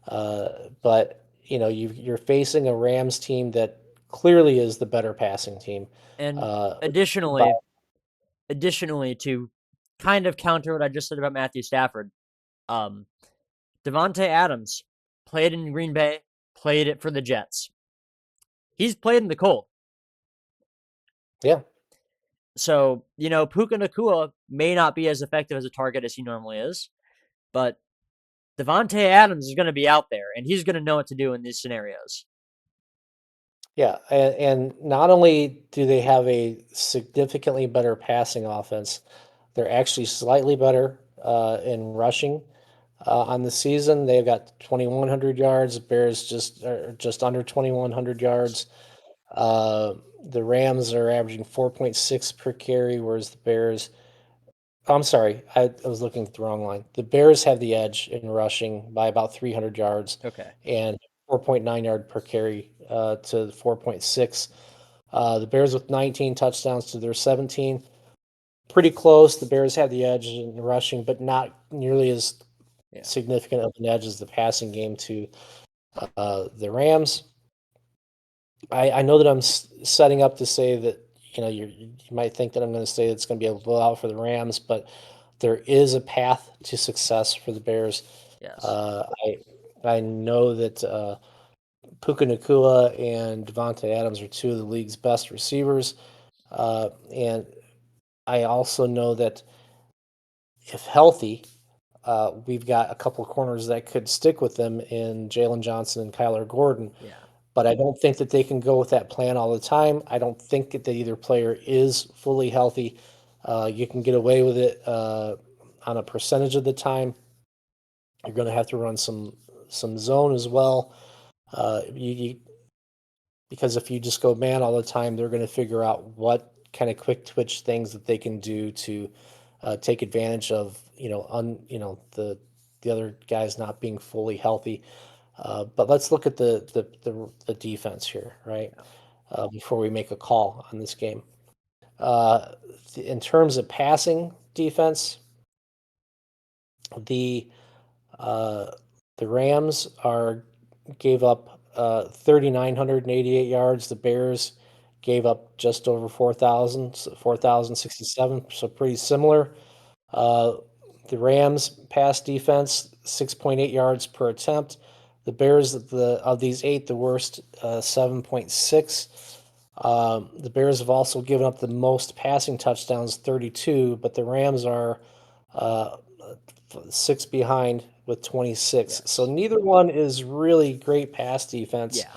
But you're facing a Rams team that clearly is the better passing team. And Uh, by additionally, to kind of counter what I just said about Matthew Stafford, um, Devontae Adams played in Green Bay, played it for the Jets. He's played in the cold. Yeah, So, Puka Nakua may not be as effective as a target as he normally is, but Devontae Adams is going to be out there and he's going to know what to do in these scenarios. yeah, and not only do they have a significantly better passing offense, they're actually slightly better in rushing. On the season, they've got 2,100 yards. Bears just are just under 2,100 yards. Uh, the Rams are averaging 4.6 per carry, whereas the Bears. I'm sorry, I was looking at the wrong line. The Bears have the edge in rushing by about 300 yards Okay. and 4.9 yard per carry to 4.6. The Bears with 19 touchdowns to their 17. Pretty close. The Bears have the edge in rushing, but not nearly as Yeah. significant of an edge as the passing game to the Rams. I know that I'm setting up to say that you might think that I'm going to say it's going to be a blowout for the Rams, but there is a path to success for the Bears. Yes. I know that Puka Nakua and Devontae Adams are two of the league's best receivers, and I also know that if healthy, we've got a couple of corners that could stick with them in Jalen Johnson and Kyler Gordon. Yeah. But I don't think that they can go with that plan all the time. I don't think that either player is fully healthy. You can get away with it on a percentage of the time. You're going to have to run some zone as well. Because if you just go man all the time, they're going to figure out what kind of quick twitch things that they can do to take advantage of the other guys not being fully healthy. But let's look at the defense here, right? Yeah. Before we make a call on this game. Uh, in terms of passing defense, the uh, the Rams are gave up 3,988 yards. The Bears gave up just over 4,000, 4,067. So pretty similar. Uh, the Rams pass defense 6.8 yards per attempt. The Bears of these eight, the worst 7.6. The Bears have also given up the most passing touchdowns, 32, but the Rams are uh, six behind with 26. So Yes. neither one is really great pass defense. Yeah.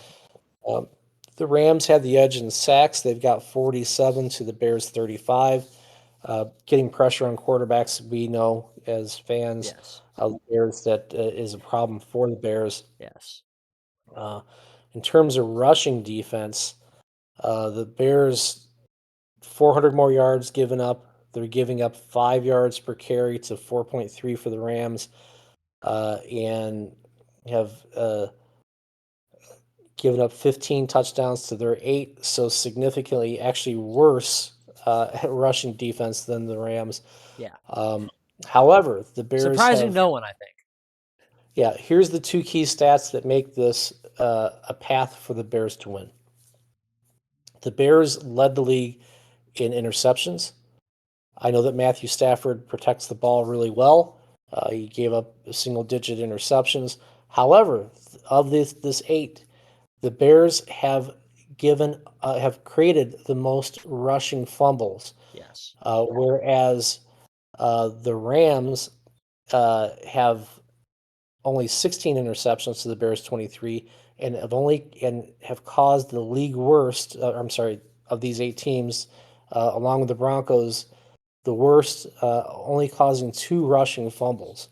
Um, the Rams have the edge in sacks. They've got 47 to the Bears 35. Getting pressure on quarterbacks, we know as fans Yes. of the Bears that is a problem for the Bears. Yes. Uh, in terms of rushing defense, the Bears 400 more yards given up. They're giving up 5 yards per carry to 4.3 for the Rams, and have given up 15 touchdowns to their eight, so significantly actually worse rushing defense than the Rams. Yeah. Um, However, the Bears Surprising have, no one, I think. yeah, here's the two key stats that make this a path for the Bears to win. The Bears led the league in interceptions. I know that Matthew Stafford protects the ball really well. He gave up single digit interceptions. However, of this eight, the Bears have created the most rushing fumbles, Yes. whereas the Rams have only 16 interceptions to the Bears 23, and have caused the league worst. I'm sorry, of these eight teams, along with the Broncos, the worst, only causing two rushing fumbles.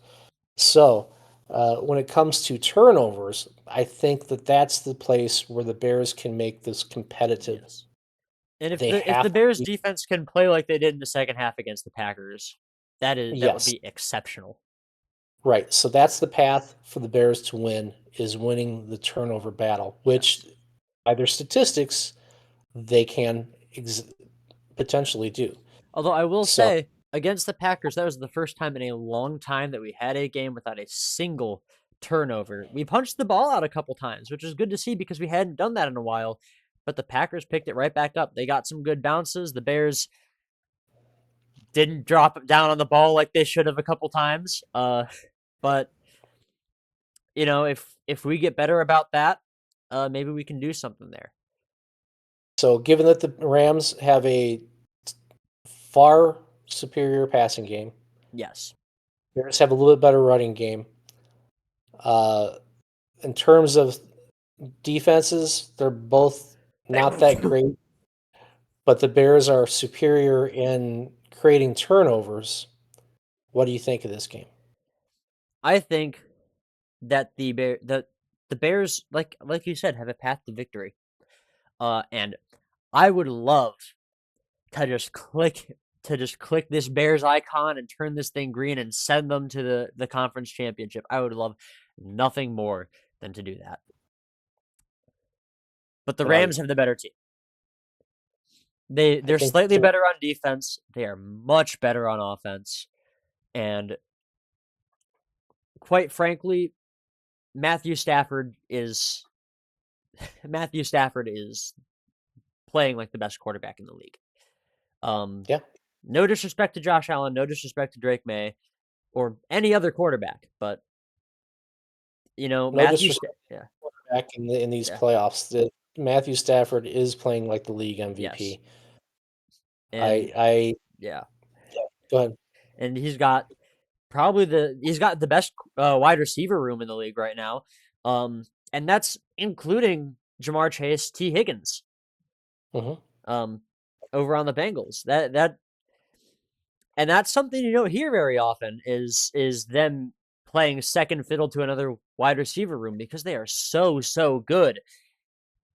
So, when it comes to turnovers, I think that that's the place where the Bears can make this competitive. Yes. And if They the have to Bears be, defense can play like they did in the second half against the Packers, that would yes, be exceptional. right. So that's the path for the Bears to win is winning the turnover battle, which Yes. by their statistics they can potentially do. Although I will So, say, against the Packers, that was the first time in a long time that we had a game without a single turnover. We punched the ball out a couple times, which is good to see because we hadn't done that in a while. But the Packers picked it right back up. They got some good bounces. The Bears didn't drop down on the ball like they should have a couple times. But if we get better about that, maybe we can do something there. so given that the Rams have a far superior passing game, Yes. Bears have a little bit better running game. Uh, in terms of defenses, they're both not that great, but the Bears are superior in creating turnovers. What do you think of this game? I think that the Bears, like you said, have a path to victory. And I would love to just click this Bears icon and turn this thing green and send them to the conference championship. I would love nothing more than to do that. But the Well, Rams have the better team. They I they're think slightly better on defense. They are much better on offense. And quite frankly, Matthew Stafford is Matthew Stafford is playing like the best quarterback in the league. Um, yeah, no disrespect to Josh Allen, no disrespect to Drake May or any other quarterback, but no disrespect Yeah, back in these yeah, playoffs. Matthew Stafford is playing like the league yes, MVP. and I yeah, Yeah, go ahead. and he's got the best wide receiver room in the league right now, and that's including Jamar Chase, T Higgins, Mhm. um, over on the Bengals. That's something you don't hear very often is them playing second fiddle to another wide receiver room because they are so good.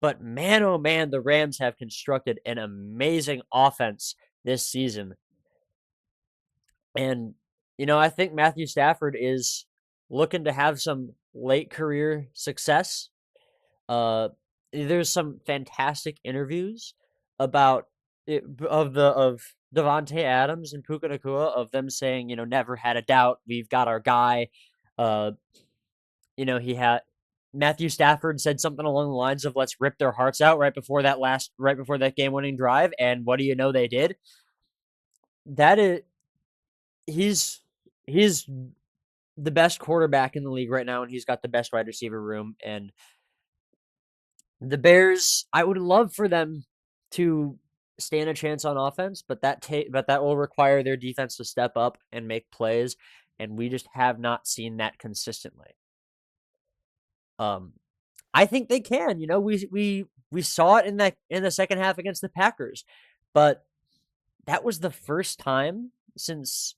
But man, oh man, the Rams have constructed an amazing offense this season. And, I think Matthew Stafford is looking to have some late career success. Uh, there's some fantastic interviews about it, of Devontae Adams and Puka Nacua of them saying, never had a doubt, we've got our guy. Uh, he had Matthew Stafford said something along the lines of "Let's rip their hearts out" right before that game winning drive, and what do you know they did? That is he's he's the best quarterback in the league right now, and he's got the best wide receiver room. And the Bears, I would love for them to stand a chance on offense, but that will require their defense to step up and make plays, and we just have not seen that consistently. Um, I think they can. We saw it in the second half against the Packers, but that was the first time since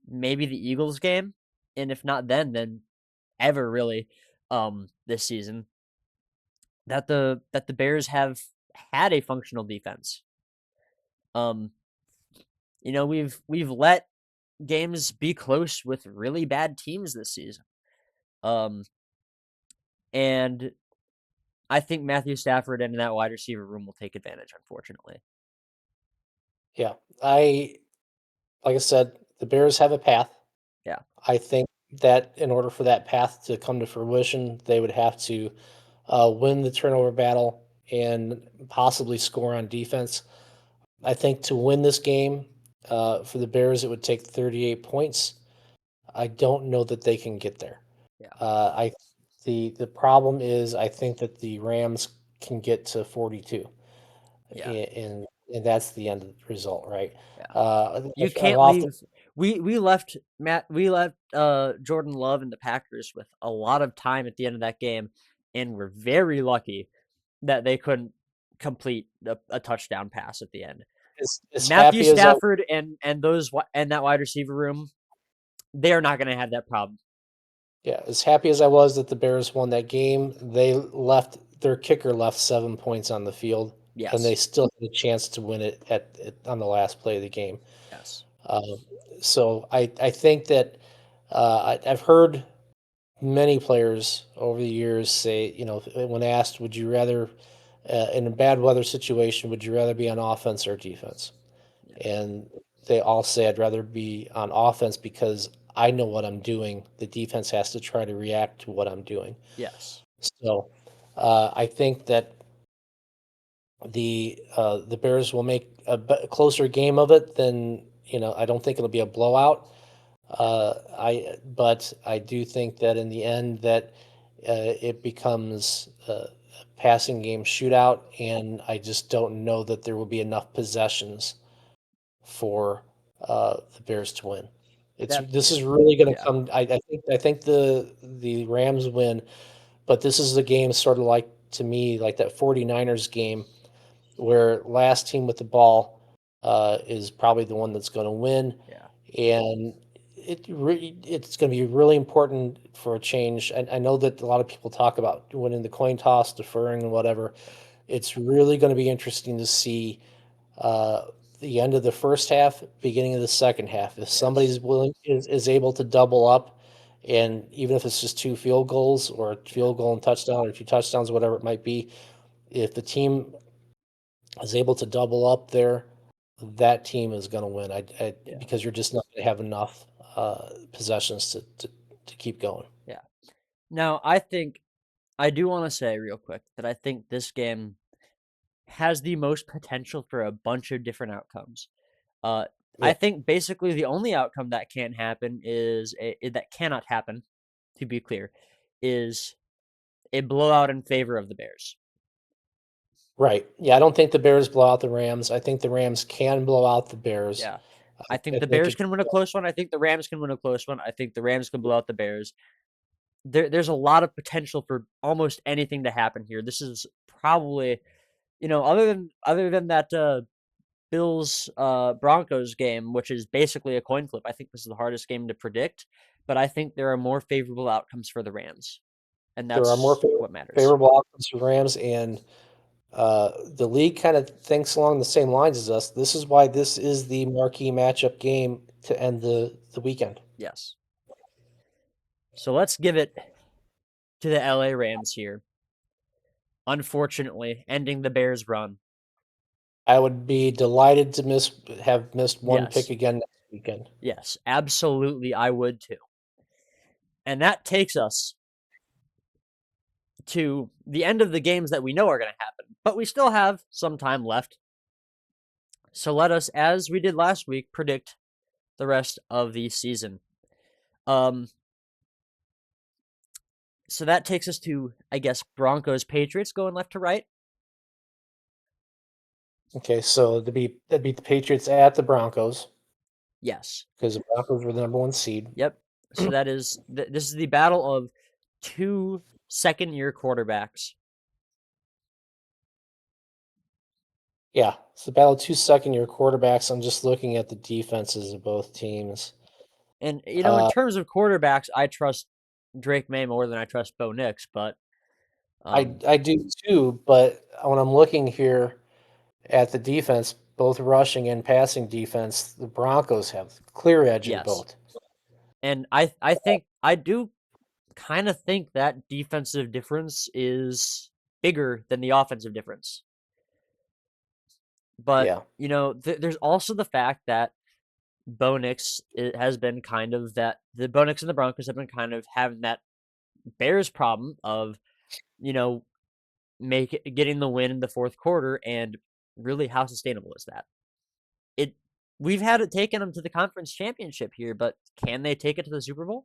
maybe the Eagles game, and if not then ever really this season that the Bears have had a functional defense. Um, we've let games be close with really bad teams this season. Um, and I think Matthew Stafford and that wide receiver room will take advantage, unfortunately. Yeah, I like I said, the Bears have a path. Yeah, I think that in order for that path to come to fruition, they would have to win the turnover battle and possibly score on defense. I think to win this game for the Bears, it would take 38 points. I don't know that they can get there. yeah, I the problem is I think that the Rams can get to 42, yeah, and that's the end result, right? yeah. You I've can't often leave. We left Jordan Love and the Packers with a lot of time at the end of that game, and we're very lucky that they couldn't complete a touchdown pass at the end. as Matthew happy as I Stafford and that wide receiver room, they are not going to have that problem. yeah, as happy as I was that the Bears won that game, they left their kicker left 7 points on the field, and they Yes, still had a chance to win it on the last play of the game. yes, Um, so I think that I've heard many players over the years say, when asked, would you rather in a bad weather situation, would you rather be on offense or defense? yeah, And they all say I'd rather be on offense because I know what I'm doing. The defense has to try to react to what I'm doing. yes, So I think that the Bears will make a closer game of it than I don't think it'll be a blowout. But I do think that in the end that it becomes a passing game shootout, and I just don't know that there will be enough possessions for the Bears to win. This yeah, is really going to yeah, come. I think the Rams win, but this is the game sort of like to me like that 49ers game where last team with the ball is probably the one that's going to win, yeah, and it's going to be really important for a change. I know that a lot of people talk about winning the coin toss, deferring, and whatever. It's really going to be interesting to see uh, the end of the first half, beginning of the second half. If yes, somebody's is able to double up, and even if it's just two field goals or a yeah, field goal and touchdown or two touchdowns, whatever it might be, if the team is able to double up there, that team is going to win. yeah, Because you're just not going to have enough possessions to keep going. yeah. Now, I do want to say real quick that I think this game has the most potential for a bunch of different outcomes. Uh, Yeah, I think basically the only outcome that can't happen that cannot happen, to be clear, is a blowout in favor of the Bears. right. Yeah, I don't think the Bears blow out the Rams. I think the Rams can blow out the Bears. Yeah. I think I the think Bears can win a close one. I think the Rams can win a close one. I think the Rams can blow out the Bears. There's a lot of potential for almost anything to happen here. This is probably, other than that Bills Broncos game, which is basically a coin flip. I think this is the hardest game to predict, but I think there are more favorable outcomes for the Rams, and there are more that's what matters. favorable outcomes for Rams, and The league kind of thinks along the same lines as us. This is why this is the marquee matchup game to end the weekend. Yes. So let's give it to the LA Rams here. Unfortunately, ending the Bears' run. I would be delighted to have missed one pick Yes. again next weekend. Yes, absolutely I would too. And that takes us to the end of the games that we know are going to happen, but we still have some time left. So let us, as we did last week, predict the rest of the season. Um, so that takes us to, I guess, Broncos Patriots going left to right. Okay, so that'd be the Patriots at the Broncos Yes. because the Broncos were the number one seed. Yep. So that is this is the battle of two second-year quarterbacks. Yeah, it's the battle of two second-year quarterbacks. I'm just looking at the defenses of both teams. And in Uh, terms of quarterbacks, I trust Drake May more than I trust Bo Nix, but I do too, but when I'm looking here at the defense, both rushing and passing defense, the Broncos have clear edge in yes. both. And I think I do kind of think that defensive difference is bigger than the offensive difference. But, Yeah, there's also the fact that Bo Nix has been kind of that the Bo Nix and the Broncos have been kind of having that Bears problem of, you know, getting the win in the fourth quarter, and really how sustainable is that? It we've had it taken them to the conference championship here, but can they take it to the Super Bowl?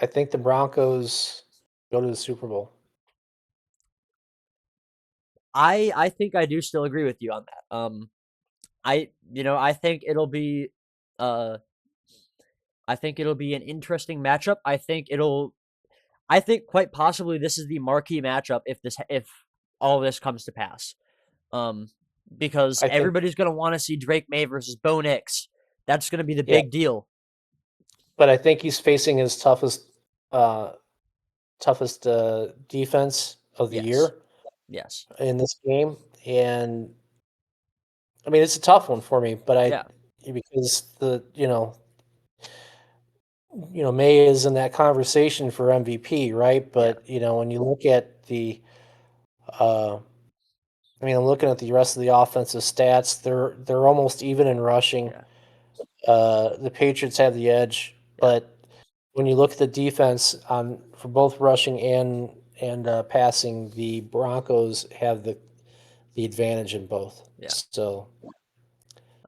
I think the Broncos go to the Super Bowl. I think I do still agree with you on that. I think uh I think it'll be an interesting matchup. I think quite possibly this is the marquee matchup if all this comes to pass. Um because I think, everybody's going to want to see Drake May versus Bo Nix. That's going to be the yeah, big deal. but I think he's facing his uh, toughest defense of the Yes. year Yes. in this game, and I mean it's a tough one for me, but I Yeah. because May is in that conversation for MVP, right? Yeah. But when you look at uh, I mean, I'm looking at the rest of the offensive stats. They're almost even in rushing. Yeah. The Patriots have the edge, Yeah. but when you look at the defense on for both rushing and passing, the Broncos have the advantage in both. Yeah. So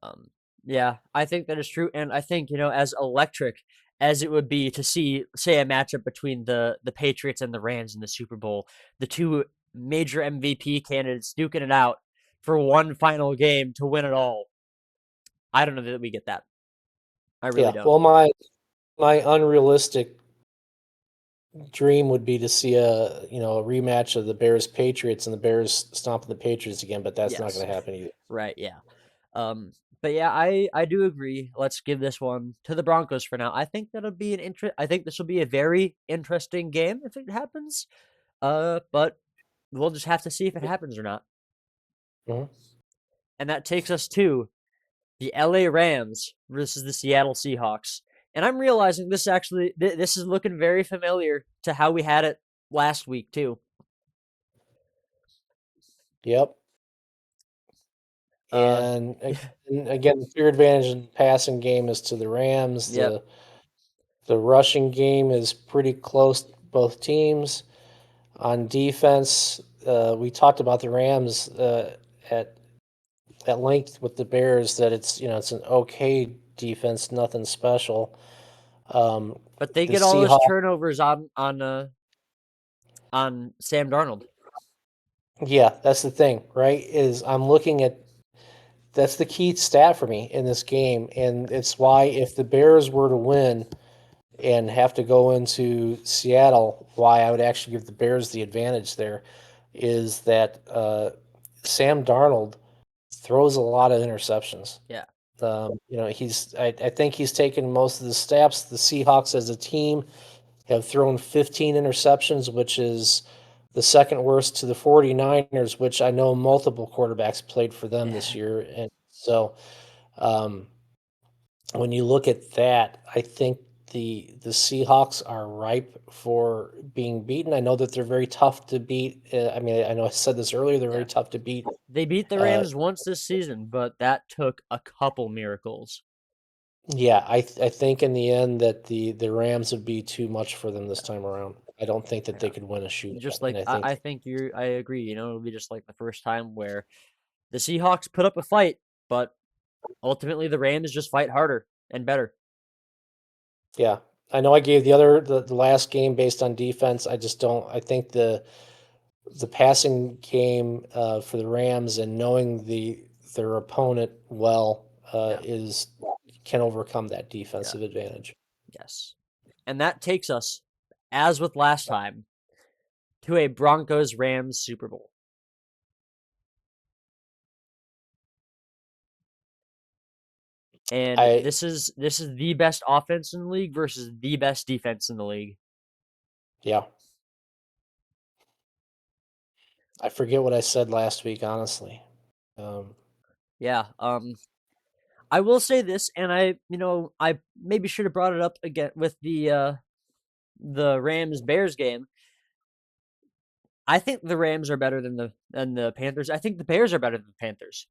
Um, yeah, I think that is true, and I think as electric as it would be to see, say, a matchup between the Patriots and the Rams in the Super Bowl, the two major MVP candidates duking it out for one final game to win it all. I don't know that we get that. I really yeah, don't. well, my unrealistic dream would be to see a rematch of the Bears Patriots and the Bears stomping the Patriots again, but that's not Yes, going to happen either. right. Yeah. But yeah, I do agree. Let's give this one to the Broncos for now. I think that'll be an interest. I think this will be a very interesting game if it happens. But we'll just have to see if it happens or not. Mhm. And that takes us to the LA Rams versus the Seattle Seahawks. And I'm realizing this actually this is looking very familiar to how we had it last week too. Yep. Uh And again, the clear advantage in the passing game is to the Rams. yep. The rushing game is pretty close to both teams. On defense, we talked about the Rams at at length with the Bears that it's an okay defense, nothing special. Um, But they the get all those Seahawks, turnovers on Sam Darnold. yeah, that's the thing, right? Is I'm looking at that's the key stat for me in this game, and it's why if the Bears were to win and have to go into Seattle, why I would actually give the Bears the advantage there is that Sam Darnold throws a lot of interceptions. Yeah. I think he's taken most of the snaps. The Seahawks as a team have thrown 15 interceptions, which is the second worst to the 49ers, which I know multiple quarterbacks played for them this Yeah, year. And so um, when you look at that, I think the Seahawks are ripe for being beaten. I know that they're very tough to beat. I mean, I know I said this earlier, they're yeah. very tough to beat. They beat the Uh, Rams once this season, but that took a couple miracles. yeah, I think in the end that the Rams would be too much for them this time around. I don't think that they Yeah. could win a shootout, Just and like I think I think I agree, it'll be just like the first time where the Seahawks put up a fight, but ultimately the Rams just fight harder and better. yeah. I know I gave the last game based on defense. I just don't. I think the passing game for the Rams and knowing their opponent well Yeah. is can overcome that Yeah. defensive advantage. Yes. And that takes us, as with last time, to a Broncos Rams Super Bowl. And I this is the best offense in the league versus the best defense in the league. Yeah, I forget what I said last week. Honestly, um, Yeah. I will say this, and I maybe should have brought it up again with the Rams Bears game. I think the Rams are better than the Panthers. I think the Bears are better than the Panthers.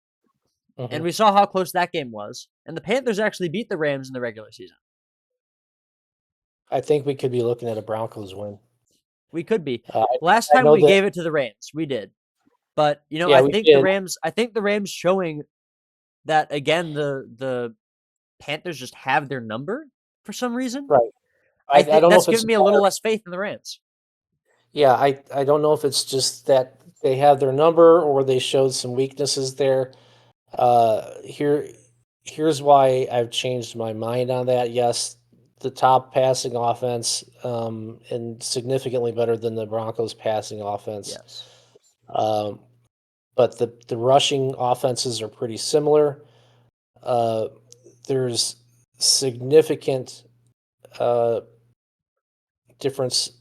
And mhm. we saw how close that game was. And the Panthers actually beat the Rams in the regular season. I think we could be looking at a Broncos win. We could be. I, Last I time know we that. gave it to the Rams. We did. But Yeah, we did. I think the Rams showing that again the Panthers just have their number for some reason. Right. I I think don't know that's if it's given me a little less faith in the Rams. Yeah, I don't know if it's just that they have their number or they showed some weaknesses there. Here's why I've changed my mind on that. Yes, the top passing offense, and significantly better than the Broncos passing offense. Yes. Um, but the rushing offenses are pretty similar. Uh, there's significant uh, difference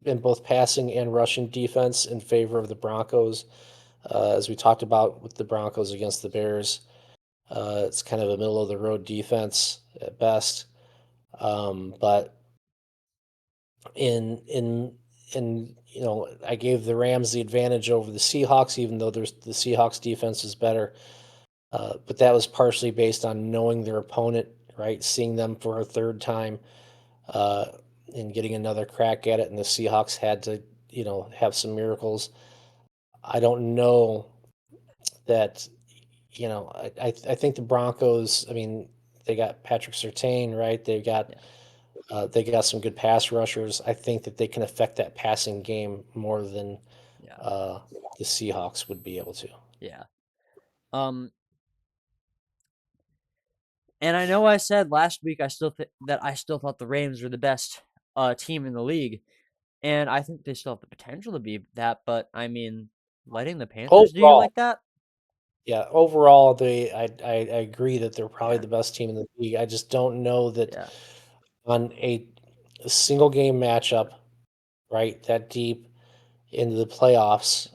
in both passing and rushing defense in favor of the Broncos. As we talked about with the Broncos against the Bears, it's kind of a middle of the road defense at best. But in in I gave the Rams the advantage over the Seahawks, even though the Seahawks defense is better. But that was partially based on knowing their opponent, right? Seeing them for a third time, uh, and getting another crack at it. And the Seahawks had to, have some miracles. I don't know that, I think the Broncos, I mean, they got Patrick Surtain, right? Yeah. They got some good pass rushers. I think that they can affect that passing game more than Yeah. uh, the Seahawks would be able to. Yeah. Um and I know I said last week that I still thought the Rams were the best team in the league. And I think they still have the potential to be that, but I mean, letting the Panthers do you Overall, like that? yeah, overall, I agree that they're probably Yeah. the best team in the league. I just don't know that Yeah. on a single game matchup, right, that deep into the playoffs,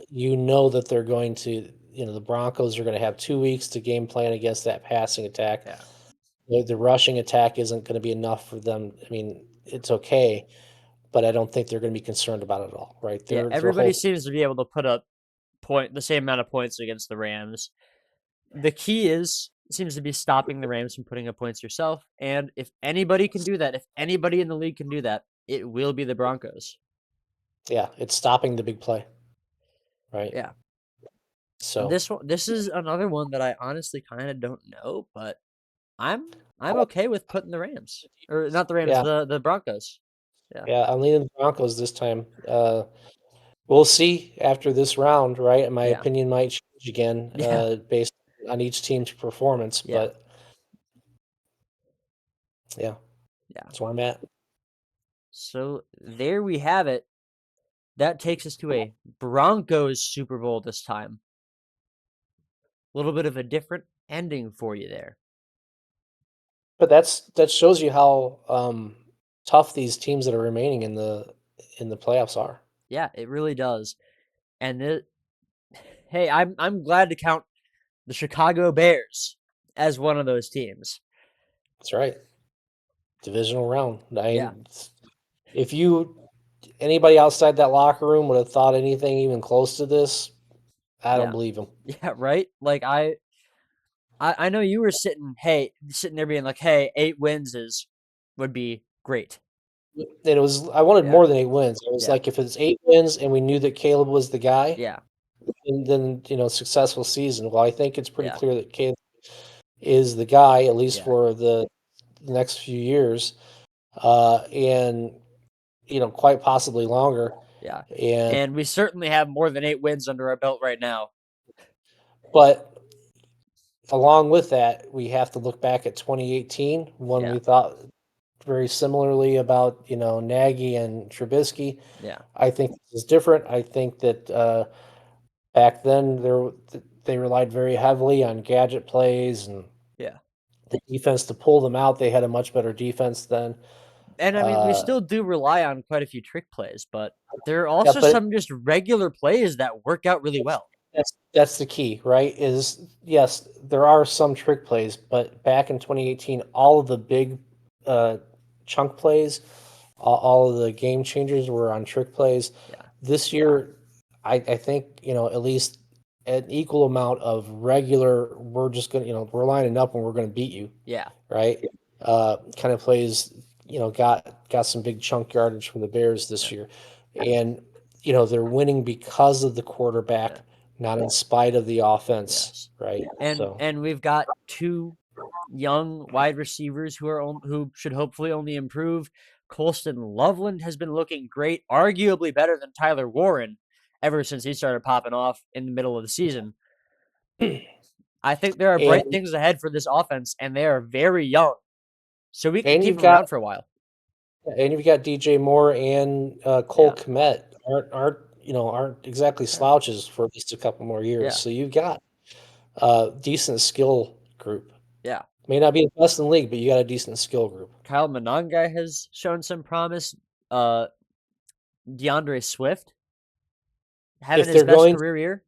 you know that they're going to, the Broncos are going to have 2 weeks to game plan against that passing attack. Yeah. The rushing attack isn't going to be enough for them. I mean, it's okay, but I don't think they're going to be concerned about it at all, right? Yeah, Their everybody whole seems to be able to put up the same amount of points against the Rams. The key is seems to be stopping the Rams from putting up points yourself. And if anybody can do that, if anybody in the league can do that, it will be the Broncos. yeah, it's stopping the big play, right? Yeah. So This is another one that I honestly kind of don't know, but I'm okay with putting the Rams. Or not the Rams, yeah, the Broncos. Yeah. yeah, I'm leaning the Broncos this time. We'll see after this round, right? My Yeah. opinion might change again, Yeah. based on each team's performance, Yeah. but yeah, Yeah. that's where I'm at. So there we have it. That takes us to a Broncos Super Bowl this time. A little bit of a different ending for you there. But that shows you how tough these teams that are remaining in the playoffs are. Yeah, it really does. And hey, I'm glad to count the Chicago Bears as one of those teams. That's right. Divisional round. Yeah, If you anybody outside that locker room would have thought anything even close to this, I don't yeah, believe them. yeah, right? Like I know you were sitting there being like, "Hey, 8 wins is would be great." And it was I wanted Yeah, more than 8 wins. I was yeah, like, if it's 8 wins and we knew that Caleb was the guy, yeah, and then, successful season. Well, I think it's pretty yeah, clear that Caleb is the guy, at least yeah, for the next few years, and, quite possibly longer. yeah. And And we certainly have more than 8 wins under our belt right now. but along with that, we have to look back at 2018 when Yeah, we thought very similarly about, Nagy and Trubisky. yeah, I think this is different. I think that, back then, they relied very heavily on gadget plays and yeah. the defense to pull them out. They had a much better defense then. And I mean, we Uh, still do rely on quite a few trick plays, but there are yeah, also but some just regular plays that work out really well. that's the key, right? Is yes, there are some trick plays, but back in 2018, all of the big uh, chunk plays, all of the game changers were on trick plays. Yeah, This year, I think at least an equal amount of regular. We're just gonna we're lining up and we're gonna beat you, yeah, right? Kind of plays, got some big chunk yardage from the Bears this yeah, year, and they're winning because of the quarterback, yeah, not in spite of the offense, yes. right? So And we've got 2 young wide receivers who should hopefully only improve. Colston Loveland has been looking great, arguably better than Tyler Warren ever since he started popping off in the middle of the season. I think there are bright and things ahead for this offense, and they are very young, so we can and keep you've them got around for a while. and you've got DJ Moore and Cole Yeah, Kmet aren't exactly yeah, slouches for at least a couple more years. yeah, So you've got a decent skill group. yeah. May not be the best in the league, but you got a decent skill group. Kyle Monangai has shown some promise. Uh, DeAndre Swift having If his they're best going career year.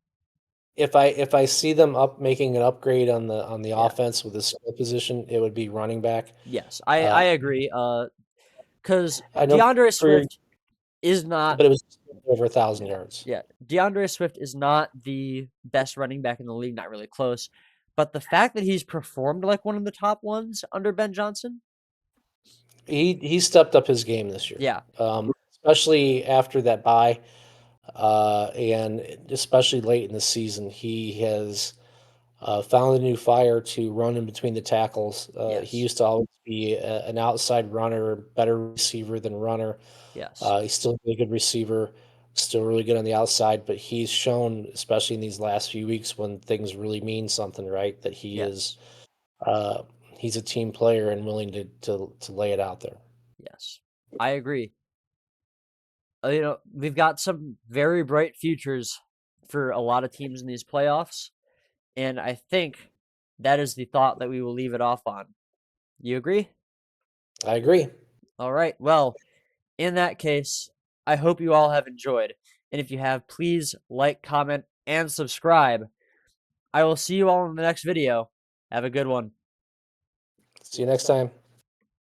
if I see them making an upgrade on the Yeah, offense with the skill position, it would be running back. yes, Uh, I agree. Because I know DeAndre for Swift is not. but it was over 1,000 yards. Yeah, DeAndre Swift is not the best running back in the league, not really close. But the fact that he's performed like one of the top ones under Ben Johnson, He stepped up his game this year, yeah, especially after that bye, and especially late in the season. He has found a new fire to run in between the tackles. He yes, used to always be an outside runner, better receiver than runner. yes, He's still a really good receiver, still really good on the outside, but he's shown, especially in these last few weeks when things really mean something, right, that yes, uh, he's a team player and willing to lay it out there. yes. I agree. We've got some very bright futures for a lot of teams in these playoffs, and I think that is the thought that we will leave it off on. You agree? I agree. All right. Well, in that case, I hope you all have enjoyed. And if you have, please like, comment, and subscribe. I will see you all in the next video. Have a good one. See you next time.